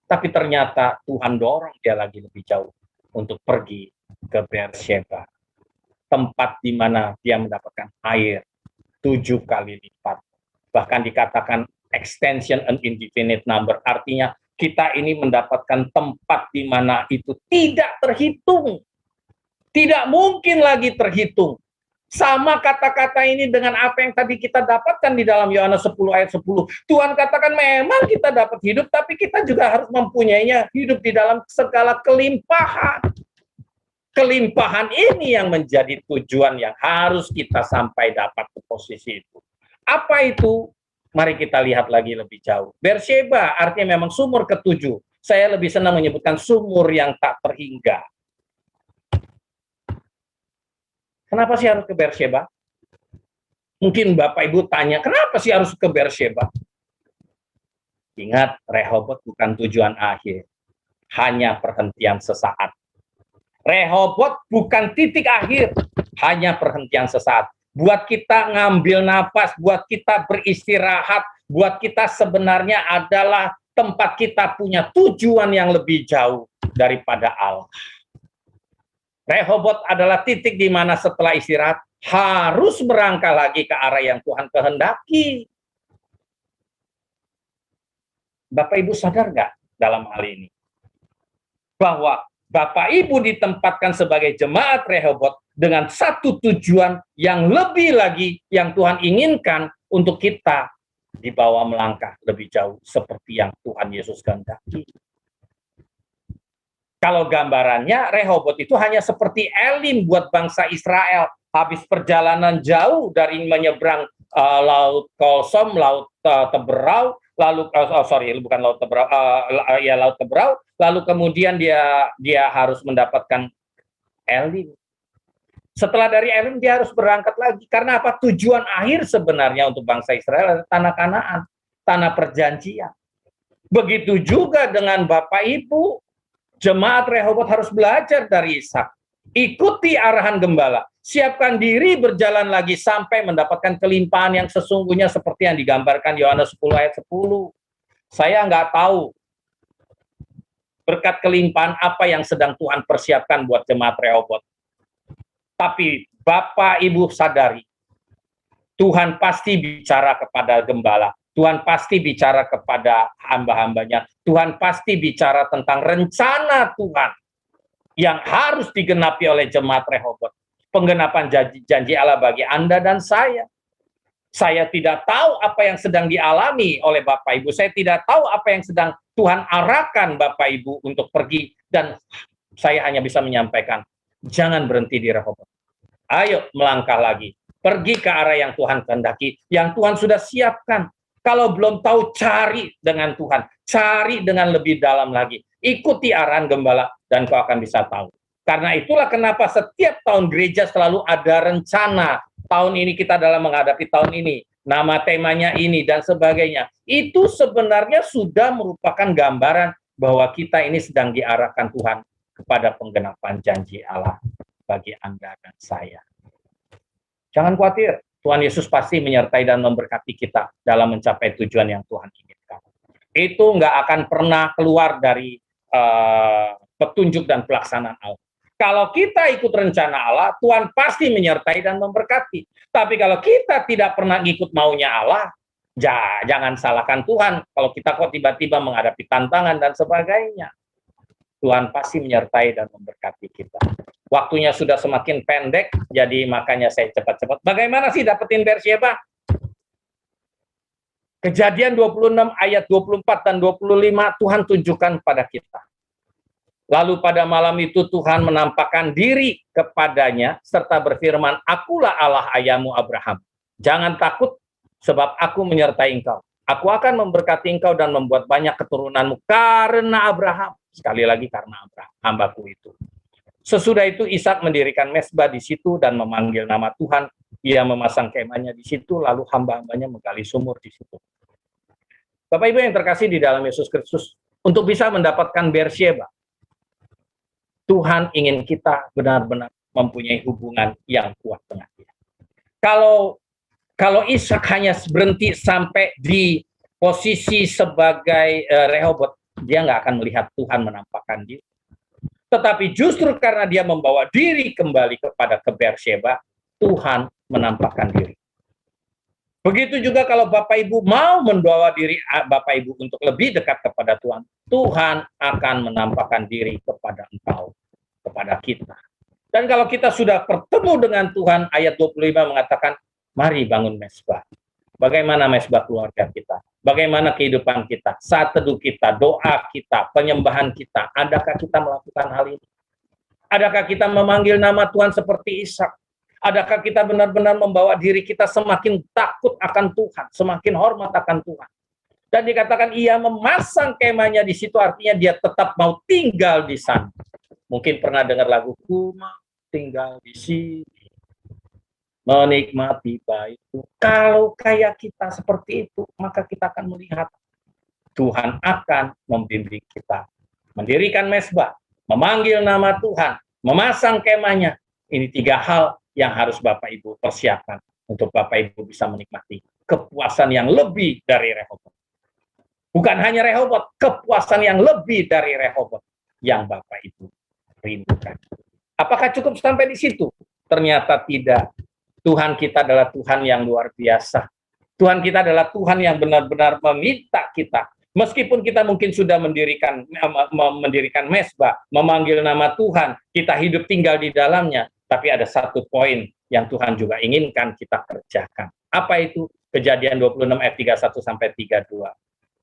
Tapi ternyata Tuhan dorong dia lagi lebih jauh untuk pergi ke Beersheba. Tempat di mana dia mendapatkan air 7 kali lipat. Bahkan dikatakan extension an indefinite number. Artinya kita ini mendapatkan tempat di mana itu tidak terhitung. Tidak mungkin lagi terhitung. Sama kata-kata ini dengan apa yang tadi kita dapatkan di dalam Yohanes 10 ayat 10. Tuhan katakan memang kita dapat hidup, tapi kita juga harus mempunyainya hidup di dalam segala kelimpahan. Kelimpahan ini yang menjadi tujuan yang harus kita sampai dapat ke posisi itu. Apa itu? Mari kita lihat lagi lebih jauh. Beersheba artinya memang sumur ke-7. Saya lebih senang menyebutkan sumur yang tak terhingga. Kenapa sih harus ke Beersheba? Mungkin Bapak Ibu tanya, kenapa sih harus ke Beersheba? Ingat, Rehobot bukan tujuan akhir, hanya perhentian sesaat. Rehobot bukan titik akhir, hanya perhentian sesaat. Buat kita ngambil napas, buat kita beristirahat, buat kita sebenarnya adalah tempat kita punya tujuan yang lebih jauh daripada Allah. Rehobot adalah titik di mana setelah istirahat harus merangkah lagi ke arah yang Tuhan kehendaki. Bapak Ibu sadar nggak dalam hal ini? Bahwa Bapak Ibu ditempatkan sebagai jemaat Rehobot dengan satu tujuan yang lebih lagi yang Tuhan inginkan untuk kita dibawa melangkah lebih jauh seperti yang Tuhan Yesus kehendaki. Kalau gambarannya Rehobot itu hanya seperti Elim buat bangsa Israel. Habis perjalanan jauh dari menyeberang Laut Kolsom, Laut Teberau, lalu bukan Laut Teberau, ya Laut Teberau, lalu kemudian dia harus mendapatkan Elim. Setelah dari Elim dia harus berangkat lagi. Karena apa? Tujuan akhir sebenarnya untuk bangsa Israel adalah tanah Kanaan, tanah perjanjian. Begitu juga dengan Bapak Ibu, jemaat Rehobot harus belajar dari Ishak. Ikuti arahan gembala. Siapkan diri berjalan lagi sampai mendapatkan kelimpahan yang sesungguhnya seperti yang digambarkan Yohanes 10 ayat 10. Saya nggak tahu berkat kelimpahan apa yang sedang Tuhan persiapkan buat jemaat Rehobot. Tapi Bapak Ibu sadari, Tuhan pasti bicara kepada gembala. Tuhan pasti bicara kepada hamba-hambanya. Tuhan pasti bicara tentang rencana Tuhan yang harus digenapi oleh jemaat Rehobot. Penggenapan janji Allah bagi Anda dan saya. Saya tidak tahu apa yang sedang dialami oleh Bapak Ibu. Saya tidak tahu apa yang sedang Tuhan arahkan Bapak Ibu untuk pergi. Dan saya hanya bisa menyampaikan, jangan berhenti di Rehobot. Ayo melangkah lagi. Pergi ke arah yang Tuhan kehendaki, yang Tuhan sudah siapkan. Kalau belum tahu, cari dengan Tuhan. Cari dengan lebih dalam lagi. Ikuti arahan gembala dan kau akan bisa tahu. Karena itulah kenapa setiap tahun gereja selalu ada rencana. Tahun ini kita dalam menghadapi tahun ini. Nama temanya ini dan sebagainya. Itu sebenarnya sudah merupakan gambaran bahwa kita ini sedang diarahkan Tuhan kepada penggenapan janji Allah bagi Anda dan saya. Jangan khawatir. Tuhan Yesus pasti menyertai dan memberkati kita dalam mencapai tujuan yang Tuhan inginkan. Itu nggak akan pernah keluar dari petunjuk dan pelaksanaan Allah. Kalau kita ikut rencana Allah, Tuhan pasti menyertai dan memberkati. Tapi kalau kita tidak pernah ikut maunya Allah, jangan salahkan Tuhan. Kalau kita kok tiba-tiba menghadapi tantangan dan sebagainya, Tuhan pasti menyertai dan memberkati kita. Waktunya sudah semakin pendek, jadi makanya saya cepat-cepat. Bagaimana sih dapetin Beersheba? Kejadian 26 ayat 24 dan 25 Tuhan tunjukkan pada kita. Lalu pada malam itu Tuhan menampakkan diri kepadanya serta berfirman, "Akulah Allah ayahmu Abraham. Jangan takut sebab aku menyertai engkau. Aku akan memberkati engkau dan membuat banyak keturunanmu karena Abraham." Sekali lagi karena Abraham, hambaku itu. Sesudah itu Ishak mendirikan mezbah di situ dan memanggil nama Tuhan. Ia memasang kemahnya di situ, lalu hamba-hambanya menggali sumur di situ. Bapak Ibu yang terkasih di dalam Yesus Kristus, untuk bisa mendapatkan Beersheba, Tuhan ingin kita benar-benar mempunyai hubungan yang kuat dengan Dia. Kalau Ishak hanya berhenti sampai di posisi sebagai Rehobot, dia nggak akan melihat Tuhan menampakkan diri. Tetapi justru karena dia membawa diri kembali kepada Beersheba, Tuhan menampakkan diri. Begitu juga kalau Bapak Ibu mau membawa diri Bapak Ibu untuk lebih dekat kepada Tuhan, Tuhan akan menampakkan diri kepada engkau, kepada kita. Dan kalau kita sudah bertemu dengan Tuhan, ayat 25 mengatakan, mari bangun mezbah. Bagaimana mezbah keluarga kita? Bagaimana kehidupan kita? Saat teduh kita, doa kita, penyembahan kita. Adakah kita melakukan hal ini? Adakah kita memanggil nama Tuhan seperti Ishak? Adakah kita benar-benar membawa diri kita semakin takut akan Tuhan, semakin hormat akan Tuhan? Dan dikatakan ia memasang kemahnya di situ, artinya dia tetap mau tinggal di sana. Mungkin pernah dengar lagu, ku mau tinggal di sini, menikmati baikku. Kalau kayak kita seperti itu, maka kita akan melihat Tuhan akan membimbing kita. Mendirikan mezbah, memanggil nama Tuhan, memasang kemahnya. Ini 3 hal yang harus Bapak Ibu persiapkan untuk Bapak Ibu bisa menikmati kepuasan yang lebih dari Rehobot. Bukan hanya Rehobot, kepuasan yang lebih dari Rehobot yang Bapak Ibu rindukan. Apakah cukup sampai di situ? Ternyata tidak. Tuhan kita adalah Tuhan yang luar biasa. Tuhan kita adalah Tuhan yang benar-benar meminta kita. Meskipun kita mungkin sudah mendirikan mezbah, memanggil nama Tuhan, kita hidup tinggal di dalamnya, tapi ada satu poin yang Tuhan juga inginkan kita kerjakan. Apa itu? Kejadian 26 ayat 31 sampai 32.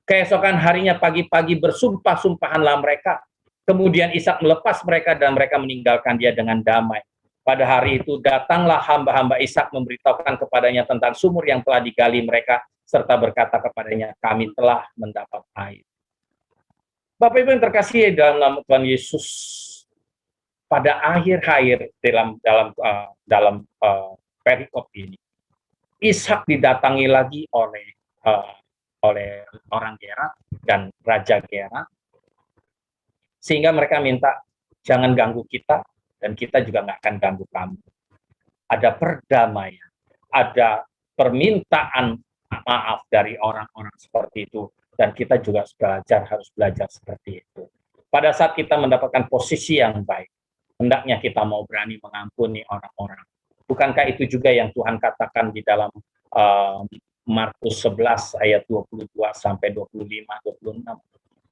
Keesokan harinya pagi-pagi bersumpah-sumpahanlah mereka. Kemudian Ishak melepas mereka dan mereka meninggalkan dia dengan damai. Pada hari itu datanglah hamba-hamba Ishak memberitahukan kepadanya tentang sumur yang telah digali mereka, serta berkata kepadanya, kami telah mendapat air. Bapak Ibu yang terkasih dalam nama Tuhan Yesus, pada akhir-akhir dalam perikop ini, Ishak didatangi lagi oleh orang Gerar dan Raja Gerar, sehingga mereka minta jangan ganggu kita dan kita juga nggak akan ganggu kamu. Ada perdamaian, ada permintaan maaf dari orang-orang seperti itu, dan kita juga harus belajar seperti itu. Pada saat kita mendapatkan posisi yang baik, hendaknya kita mau berani mengampuni orang-orang. Bukankah itu juga yang Tuhan katakan di dalam Markus 11 ayat 22 sampai 25-26.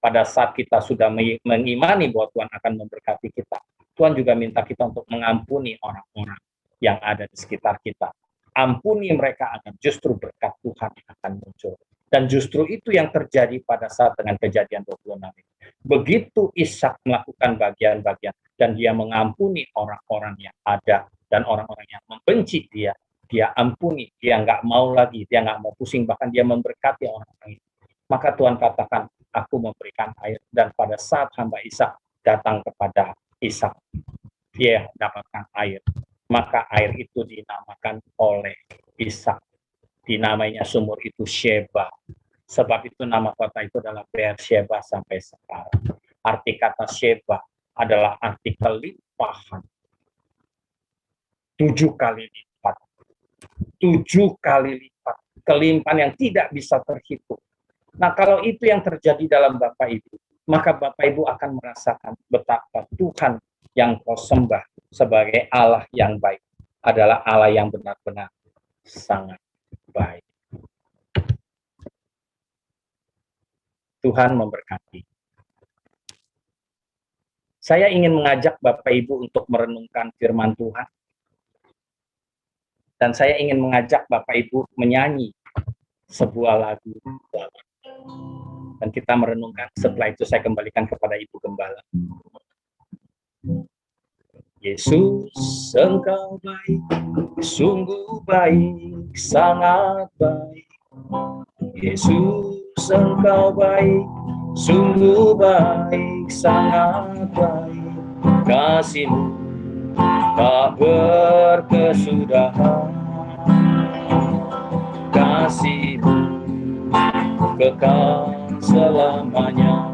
Pada saat kita sudah mengimani bahwa Tuhan akan memberkati kita, Tuhan juga minta kita untuk mengampuni orang-orang yang ada di sekitar kita. Ampuni mereka agar justru berkat Tuhan akan muncul. Dan justru itu yang terjadi pada saat dengan kejadian 26 ini. Begitu Ishak melakukan bagian-bagian dan dia mengampuni orang-orang yang ada dan orang-orang yang membenci dia ampuni, dia nggak mau lagi, dia nggak mau pusing, bahkan dia memberkati orang-orang itu. Maka Tuhan katakan, aku memberikan air, dan pada saat hamba Ishak datang kepada Ishak, dia dapatkan air. Maka air itu dinamakan oleh Ishak. Dinamainya sumur itu Sheba. Sebab itu nama kota itu adalah Beersheba sampai sekarang. Arti kata Sheba adalah arti kelimpahan. 7 kali lipat. 7 kali lipat. Kelimpahan yang tidak bisa terhitung. Nah, kalau itu yang terjadi dalam Bapak Ibu, maka Bapak Ibu akan merasakan betapa Tuhan yang kau sembah sebagai Allah yang baik adalah Allah yang benar-benar sangat baik. Tuhan memberkati. Saya ingin mengajak Bapak Ibu untuk merenungkan firman Tuhan. Dan saya ingin mengajak Bapak Ibu menyanyi sebuah lagu. Dan kita merenungkan, setelah itu saya kembalikan kepada Ibu Gembala. Yesus, Engkau baik, sungguh baik, sangat baik. Yesus, Engkau baik, sungguh baik, sangat baik. Kasih-Mu tak berkesudahan, kasih-Mu kekal selamanya.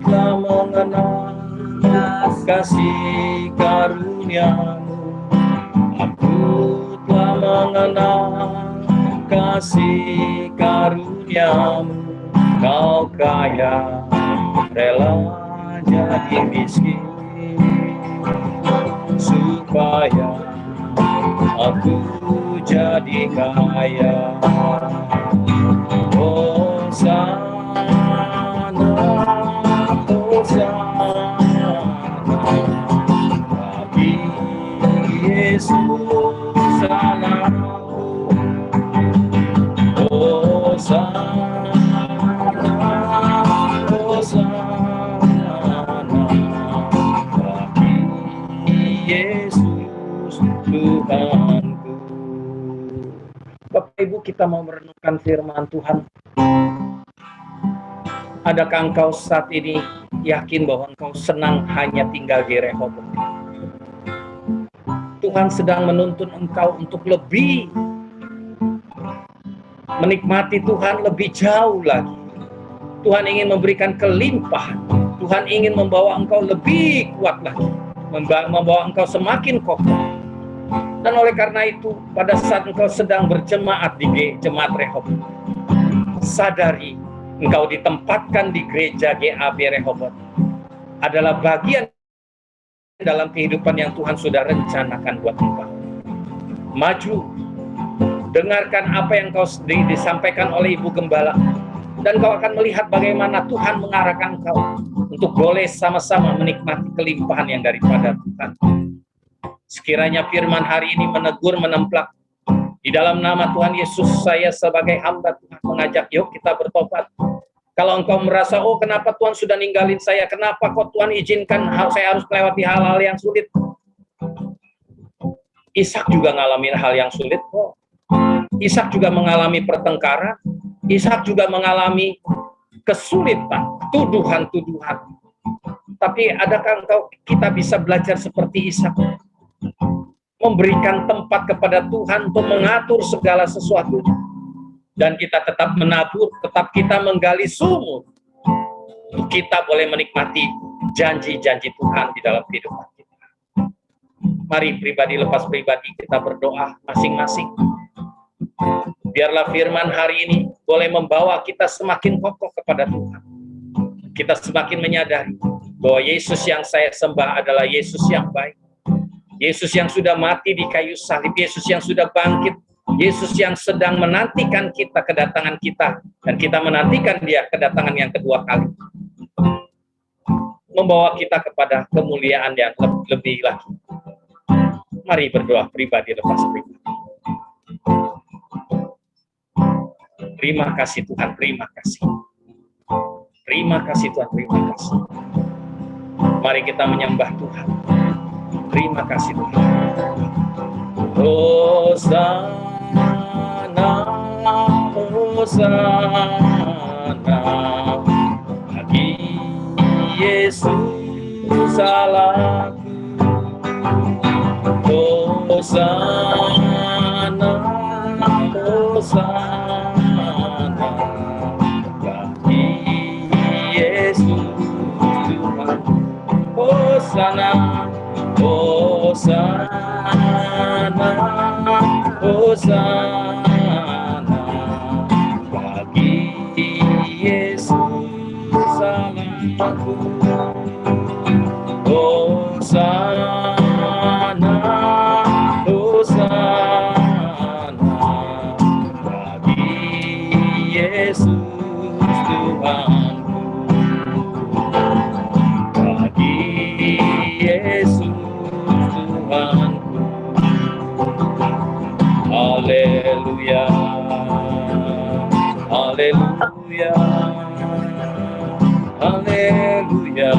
Telah mengenal kasih karunia-Mu, aku telah mengenal kasih karunia-Mu. Kau kaya, rela jadi miskin, supaya aku jadi kaya. Bagi Yesus anakku, bagi Yesus Tuhanku. Bapak Ibu, kita mau merenungkan firman Tuhan. Adakah engkau saat ini yakin bahwa engkau senang hanya tinggal di Rehobot? Tuhan sedang menuntun engkau untuk lebih. menikmati Tuhan lebih jauh lagi. Tuhan ingin memberikan kelimpahan. Tuhan ingin membawa engkau lebih kuat lagi, membawa engkau semakin kokoh. Dan oleh karena itu, pada saat engkau sedang berjemaat di Jemaat Rehoboth, sadari engkau ditempatkan di gereja GAB Rehoboth adalah bagian dalam kehidupan yang Tuhan sudah rencanakan buat engkau. Maju, dengarkan apa yang kau disampaikan oleh Ibu Gembala, dan kau akan melihat bagaimana Tuhan mengarahkan kau untuk boleh sama-sama menikmati kelimpahan yang daripada Tuhan. Sekiranya firman hari ini menegur, menemplak. Di dalam nama Tuhan Yesus, saya sebagai hamba Tuhan mengajak, yuk kita bertobat. Kalau engkau merasa, oh kenapa Tuhan sudah ninggalin saya, kenapa kok Tuhan izinkan saya harus melewati hal-hal yang sulit. Ishak juga ngalamin hal yang sulit kok. Ishak juga mengalami pertengkaran. Ishak juga mengalami kesulitan, tuduhan-tuduhan. Tapi adakah kita bisa belajar seperti Ishak? Memberikan tempat kepada Tuhan untuk mengatur segala sesuatunya. Dan kita tetap menabur, tetap kita menggali sumur. Kita boleh menikmati janji-janji Tuhan di dalam kehidupan kita. Mari pribadi lepas pribadi kita berdoa masing-masing. Biarlah firman hari ini boleh membawa kita semakin kokoh kepada Tuhan. Kita semakin menyadari bahwa Yesus yang saya sembah adalah Yesus yang baik. Yesus yang sudah mati di kayu salib, Yesus yang sudah bangkit, Yesus yang sedang menantikan kita, kedatangan kita, dan kita menantikan dia kedatangan yang kedua kali. Membawa kita kepada kemuliaan yang lebih lagi. Mari berdoa pribadi lepas pribadi. Terima kasih Tuhan, terima kasih. Terima kasih Tuhan, terima kasih. Mari kita menyembah Tuhan. Terima kasih Tuhan. Hosana, Hosana, bagi Yesus Allahku. Hosana, Hosana, bagi Yesus Tuhan. Hosana, Hosana, Hosana, bagi Yesus Allahku. Hosana, Hosana, bagi Yesus Tuhanku. Bagi Yesus Tuhanku. Haleluya, haleluya, haleluya.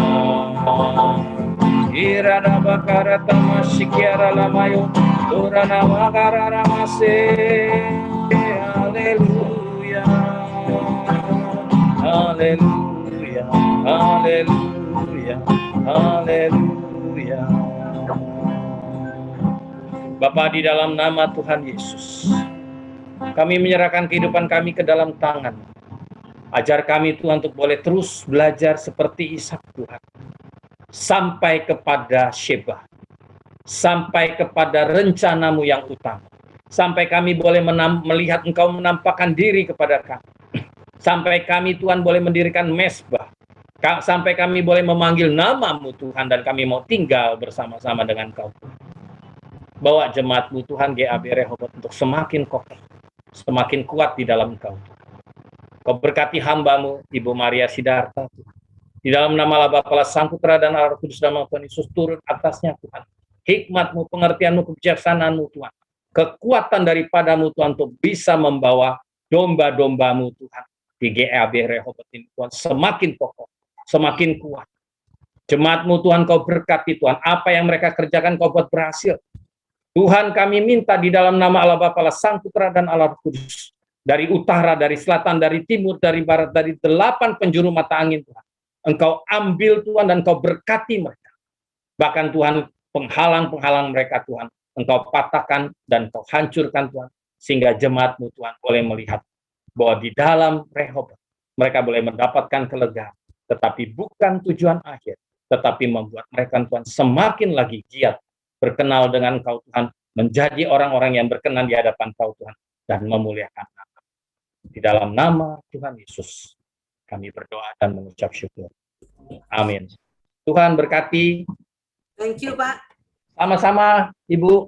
Irana bakara tamasikiara lamayo, urana bakara ramase. Haleluya, haleluya, haleluya, haleluya. Bapa, di dalam nama Tuhan Yesus, kami menyerahkan kehidupan kami ke dalam tangan. Ajar kami Tuhan untuk boleh terus belajar seperti Ishak Tuhan. Sampai kepada Sheba. Sampai kepada rencanamu yang utama. Sampai kami boleh melihat Engkau menampakkan diri kepada kami. Sampai kami Tuhan boleh mendirikan mezbah. Sampai kami boleh memanggil namamu Tuhan, dan kami mau tinggal bersama-sama dengan Kau. Bawa jemaat-Mu Tuhan GAB Rehoboth untuk semakin kokoh, semakin kuat di dalam Kau. Kau berkati hamba-Mu Ibu Maria Sidarta Tuhan. Di dalam nama Allah Bapa, Sang Putra dan Allah Kudus, dalam Tuhan Yesus turun atasnya Tuhan. Hikmat-Mu, pengertian-Mu, kebijaksanaan-Mu Tuhan. Kekuatan daripada-Mu Tuhan untuk bisa membawa domba-domba-Mu Tuhan di GAB Rehoboth ini Tuhan semakin kokoh, semakin kuat. Jemaat-Mu Tuhan Kau berkati Tuhan. Apa yang mereka kerjakan Kau buat berhasil. Tuhan, kami minta di dalam nama Allah Bapa, Sang Putra dan Allah Kudus, dari utara, dari selatan, dari timur, dari barat, dari 8 penjuru mata angin Tuhan. Engkau ambil Tuhan dan Kau berkati mereka. Bahkan Tuhan, penghalang-penghalang mereka Tuhan, Engkau patahkan dan Kau hancurkan Tuhan, sehingga jemaat-Mu Tuhan boleh melihat bahwa di dalam Rehoboth mereka boleh mendapatkan kelegaan, tetapi bukan tujuan akhir, tetapi membuat mereka Tuhan semakin lagi giat berkenal dengan Kau Tuhan, menjadi orang-orang yang berkenan di hadapan Kau Tuhan, dan memuliakan nama. Di dalam nama Tuhan Yesus, kami berdoa dan mengucap syukur. Amin. Tuhan berkati. Thank you, Pak. Sama-sama, Ibu.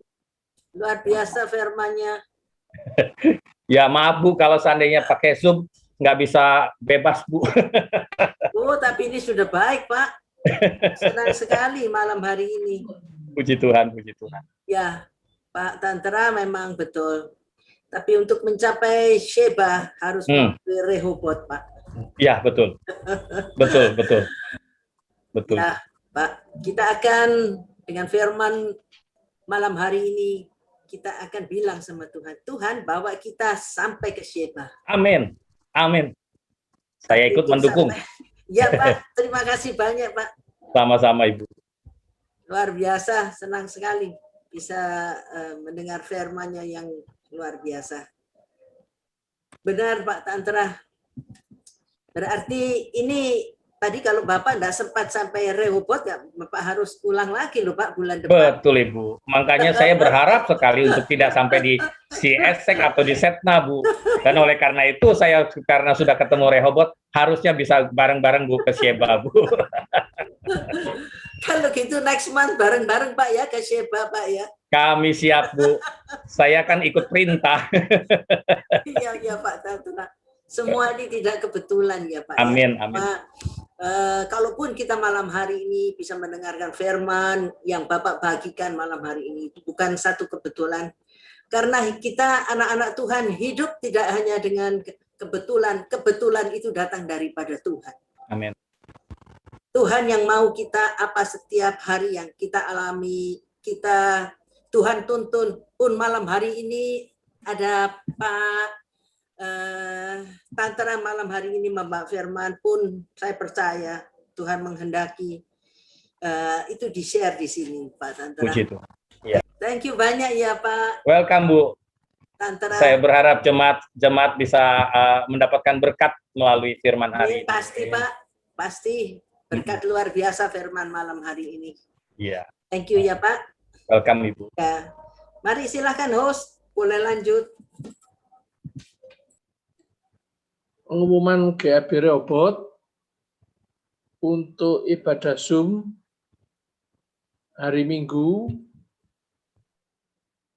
Luar biasa firman-Nya. Ya maaf Bu, kalau seandainya pakai Zoom, nggak bisa bebas Bu. Oh, tapi ini sudah baik, Pak. Senang sekali malam hari ini. Puji Tuhan, puji Tuhan. Ya, Pak Tantra memang betul. Tapi untuk mencapai Sheba harus melalui Rehoboth, Pak. Ya, betul. Betul, betul. Betul. Ya, Pak, kita akan dengan firman malam hari ini, kita akan bilang sama Tuhan, Tuhan bawa kita sampai ke Sheba. Amin. Amin. Saya ikut mendukung. Ya Pak, terima kasih banyak Pak. Sama-sama Ibu. Luar biasa, senang sekali bisa mendengar firman-Nya yang luar biasa. Benar Pak Tantra. Berarti ini tadi kalau Bapak tidak sempat sampai Rehoboth, ya Bapak harus ulang lagi loh Pak bulan depan. Betul Ibu. Makanya saya berharap sekali untuk tidak sampai di Esek atau di Setna Bu. Dan oleh karena itu saya karena sudah ketemu Rehoboth, harusnya bisa bareng-bareng Bu ke Sheba Bu. Kalau gitu next month bareng-bareng Pak ya ke Sheba Pak ya. Kami siap Bu. Saya kan ikut perintah. Iya iya Pak Tantra. Semua ini tidak kebetulan ya Pak. Amin, ya. amin. Pak, kalaupun kita malam hari ini bisa mendengarkan firman yang Bapak bagikan malam hari ini, itu bukan satu kebetulan. Karena kita anak-anak Tuhan hidup tidak hanya dengan kebetulan. Kebetulan itu datang daripada Tuhan. Amin. Tuhan yang mau kita apa setiap hari yang kita alami, kita Tuhan tuntun pun malam hari ini ada Pak Tantra malam hari ini membawa firman pun saya percaya Tuhan menghendaki itu di-share di sini Pak Tantra. Puji Tuhan. Ya. Thank you banyak ya Pak Welcome Bu. Tantra. Saya berharap jemaat bisa mendapatkan berkat melalui firman hari ini. Pasti Pak, pasti berkat luar biasa firman malam hari ini. Iya. Thank you ya Pak. Welcome Ibu. Ya. Mari silakan host, boleh lanjut. Pengumuman GAB Rehoboth untuk ibadah Zoom hari Minggu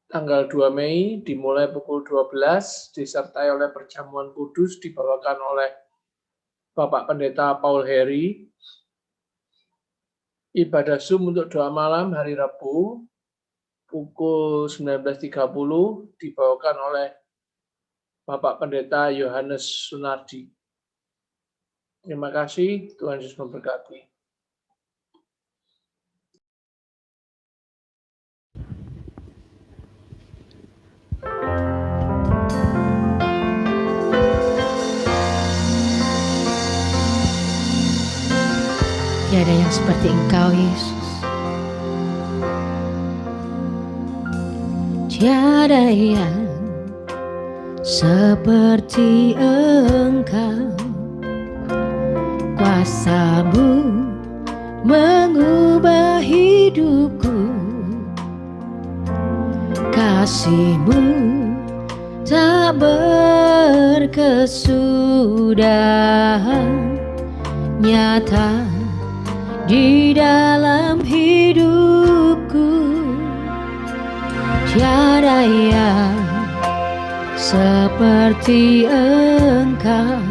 tanggal 2 Mei dimulai pukul 12 disertai oleh perjamuan kudus dibawakan oleh Bapak Pendeta Paul Heri. Ibadah Zoom untuk doa malam hari Rabu pukul 19.30 dibawakan oleh Bapak Pendeta Yohanes Sunardi. Terima kasih, Tuhan Yesus memberkati. Tiada yang seperti Engkau, Yesus. Tiada yang seperti Engkau. Kuasa-Mu mengubah hidupku, kasih-Mu tak berkesudahan, nyata di dalam hidupku. Tiada yang seperti Engkau,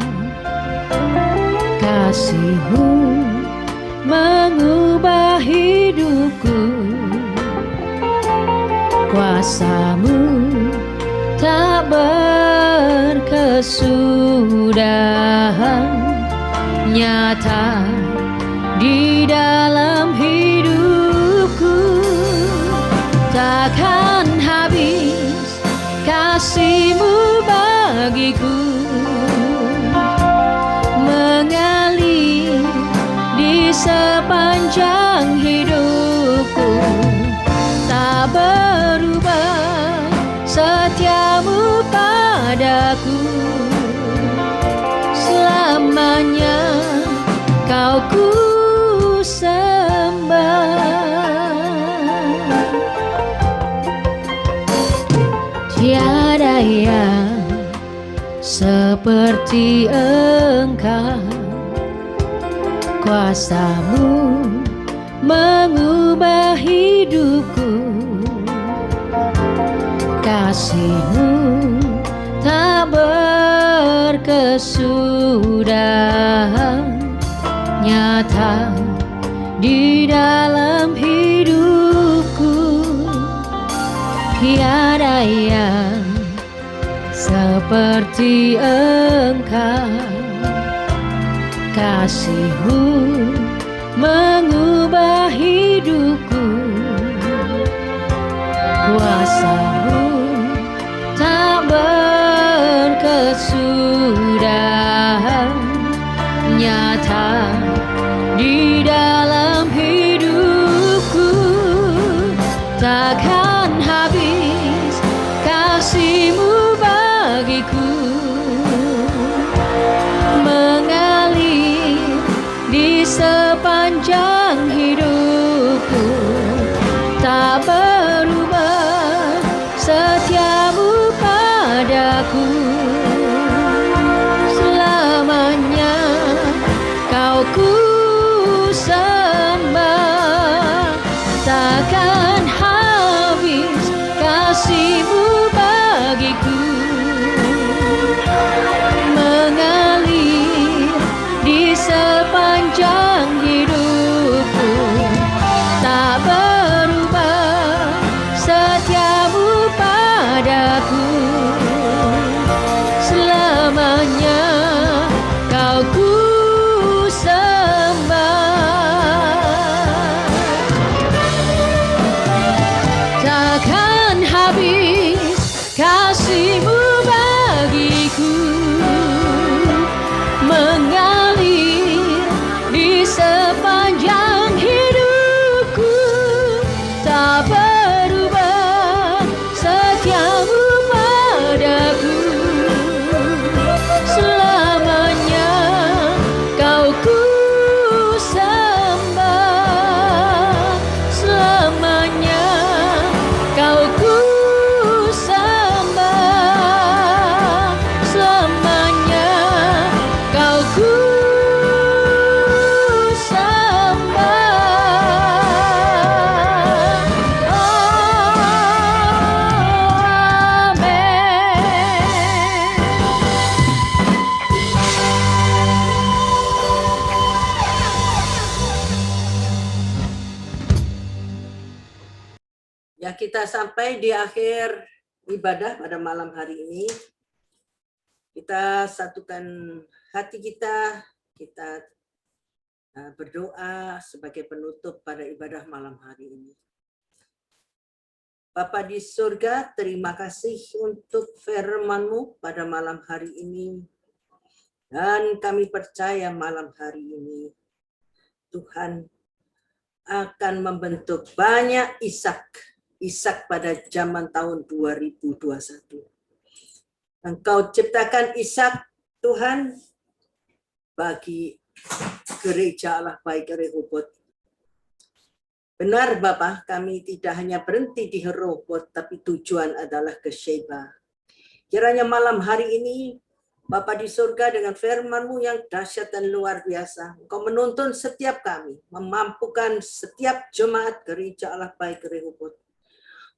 kasih-Mu mengubah hidupku, kuasa-Mu tak berkesudahan, nyata di dalam hidupku. Takkan habis kasih-Mu bagiku, mengalir di sepanjang hidupku. Tak berubah setia-Mu padaku, seperti Engkau, kuasa-Mu mengubah hidupku, kasih-Mu tak berkesudahan, nyata di dalam hidupku. Tiada yang seperti Engkau, kasih-Mu mengubah hidupku, kuasa-Mu tak berkesudahan, nyata di dalam hidupku. Takkan habis kasih-Mu bagiku, mengalir di sepanjang hidupku, tak berubah setia-Mu padaku. Selamanya Kau ku sembah, takkan habis kasih-Mu bagiku, mengalir di sepanjang hidupku, tak berubah setia-Mu padaku. Selamanya Kau ku takkan habis kasih-Mu bagiku, mengalir di sepanjang hidupku, tak berubah setia-Mu padaku. Selamanya Kau ku sembah, selamanya Kau ku sembah, selamanya Kau ku sembah. Ya, kita sampai di akhir ibadah pada malam hari ini. Kita satukan hati kita, kita berdoa sebagai penutup pada ibadah malam hari ini. Bapa di surga, terima kasih untuk firman-Mu pada malam hari ini. Dan kami percaya malam hari ini Tuhan akan membentuk banyak Ishak pada zaman tahun 2021. Engkau ciptakan Ishak, Tuhan, bagi gereja Allah baik Rehoboth. Benar Bapak, kami tidak hanya berhenti di Rehoboth, tapi tujuan adalah ke Sheba. Kiranya malam hari ini, Bapa di surga, dengan firman-Mu yang dahsyat dan luar biasa, Engkau menuntun setiap kami, memampukan setiap jemaat gereja Allah baik Rehoboth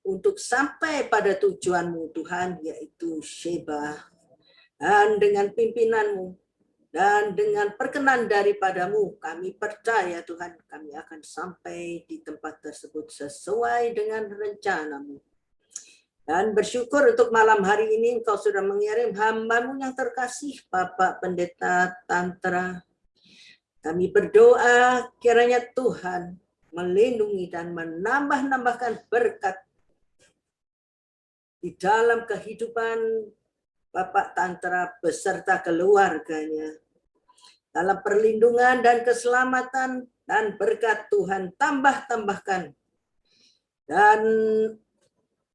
untuk sampai pada tujuan-Mu Tuhan, yaitu Sheba. Dan dengan pimpinan-Mu dan dengan perkenan daripada-Mu, kami percaya Tuhan, kami akan sampai di tempat tersebut sesuai dengan rencana-Mu. Dan bersyukur untuk malam hari ini Engkau sudah mengirim hamba-Mu yang terkasih, Bapak Pendeta Tantra. Kami berdoa kiranya Tuhan melindungi dan menambah-nambahkan berkat di dalam kehidupan Bapak Tantra beserta keluarganya. Dalam perlindungan dan keselamatan dan berkat Tuhan tambahkan. Dan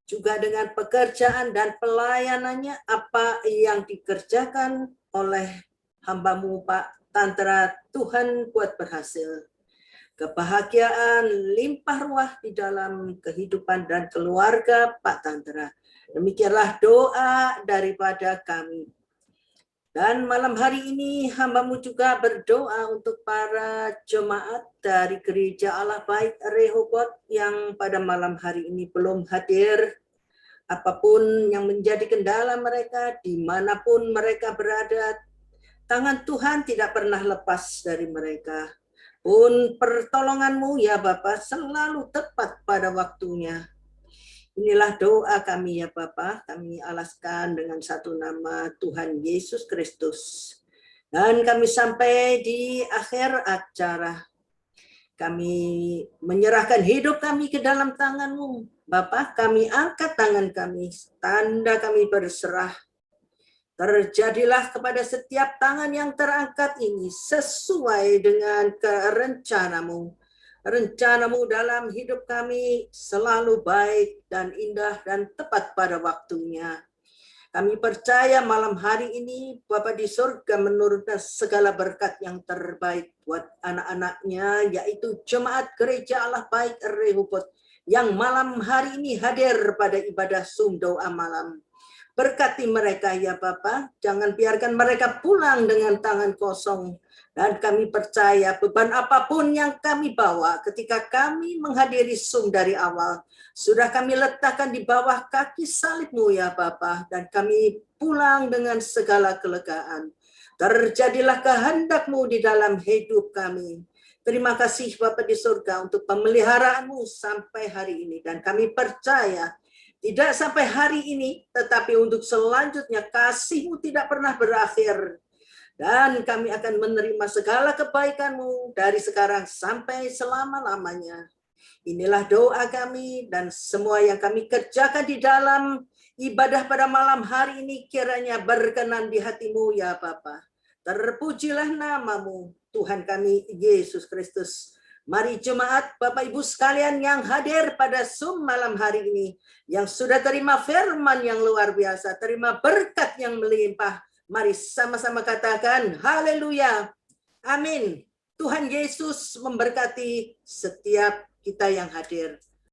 juga dengan pekerjaan dan pelayanannya, apa yang dikerjakan oleh hamba-Mu Pak Tantra, Tuhan buat berhasil. Kebahagiaan, limpah ruah di dalam kehidupan dan keluarga Pak Tantra. Demikianlah doa daripada kami. Dan malam hari ini hamba-Mu juga berdoa untuk para jemaat dari Gereja Allah Baik Rehoboth yang pada malam hari ini belum hadir. Apapun yang menjadi kendala mereka, dimanapun mereka berada, tangan Tuhan tidak pernah lepas dari mereka. Pun pertolongan-Mu ya Bapa selalu tepat pada waktunya. Inilah doa kami ya Bapa, kami alaskan dengan satu nama Tuhan Yesus Kristus. Dan kami sampai di akhir acara. Kami menyerahkan hidup kami ke dalam tangan-Mu. Bapa, kami angkat tangan kami, tanda kami berserah. Terjadilah kepada setiap tangan yang terangkat ini sesuai dengan rencana-Mu. Rencana-Mu dalam hidup kami selalu baik dan indah dan tepat pada waktunya. Kami percaya malam hari ini Bapa di surga menurunkan segala berkat yang terbaik buat anak-anaknya, yaitu jemaat Gereja Allah Baik Rehoboth yang malam hari ini hadir pada ibadah Zoom doa malam. Berkati mereka ya Bapa, jangan biarkan mereka pulang dengan tangan kosong. Dan kami percaya beban apapun yang kami bawa ketika kami menghadiri Zoom dari awal, sudah kami letakkan di bawah kaki salib-Mu ya Bapa, dan kami pulang dengan segala kelegaan. Terjadilah kehendak-Mu di dalam hidup kami. Terima kasih Bapa di surga untuk pemeliharaan-Mu sampai hari ini. Dan kami percaya tidak sampai hari ini, tetapi untuk selanjutnya kasih-Mu tidak pernah berakhir. Dan kami akan menerima segala kebaikan-Mu dari sekarang sampai selama-lamanya. Inilah doa kami dan semua yang kami kerjakan di dalam ibadah pada malam hari ini kiranya berkenan di hati-Mu ya Bapa. Terpujilah nama-Mu, Tuhan kami Yesus Kristus. Mari jemaat Bapak Ibu sekalian yang hadir pada Zoom malam hari ini, yang sudah terima firman yang luar biasa, terima berkat yang melimpah. Mari sama-sama katakan haleluya. Amin. Tuhan Yesus memberkati setiap kita yang hadir.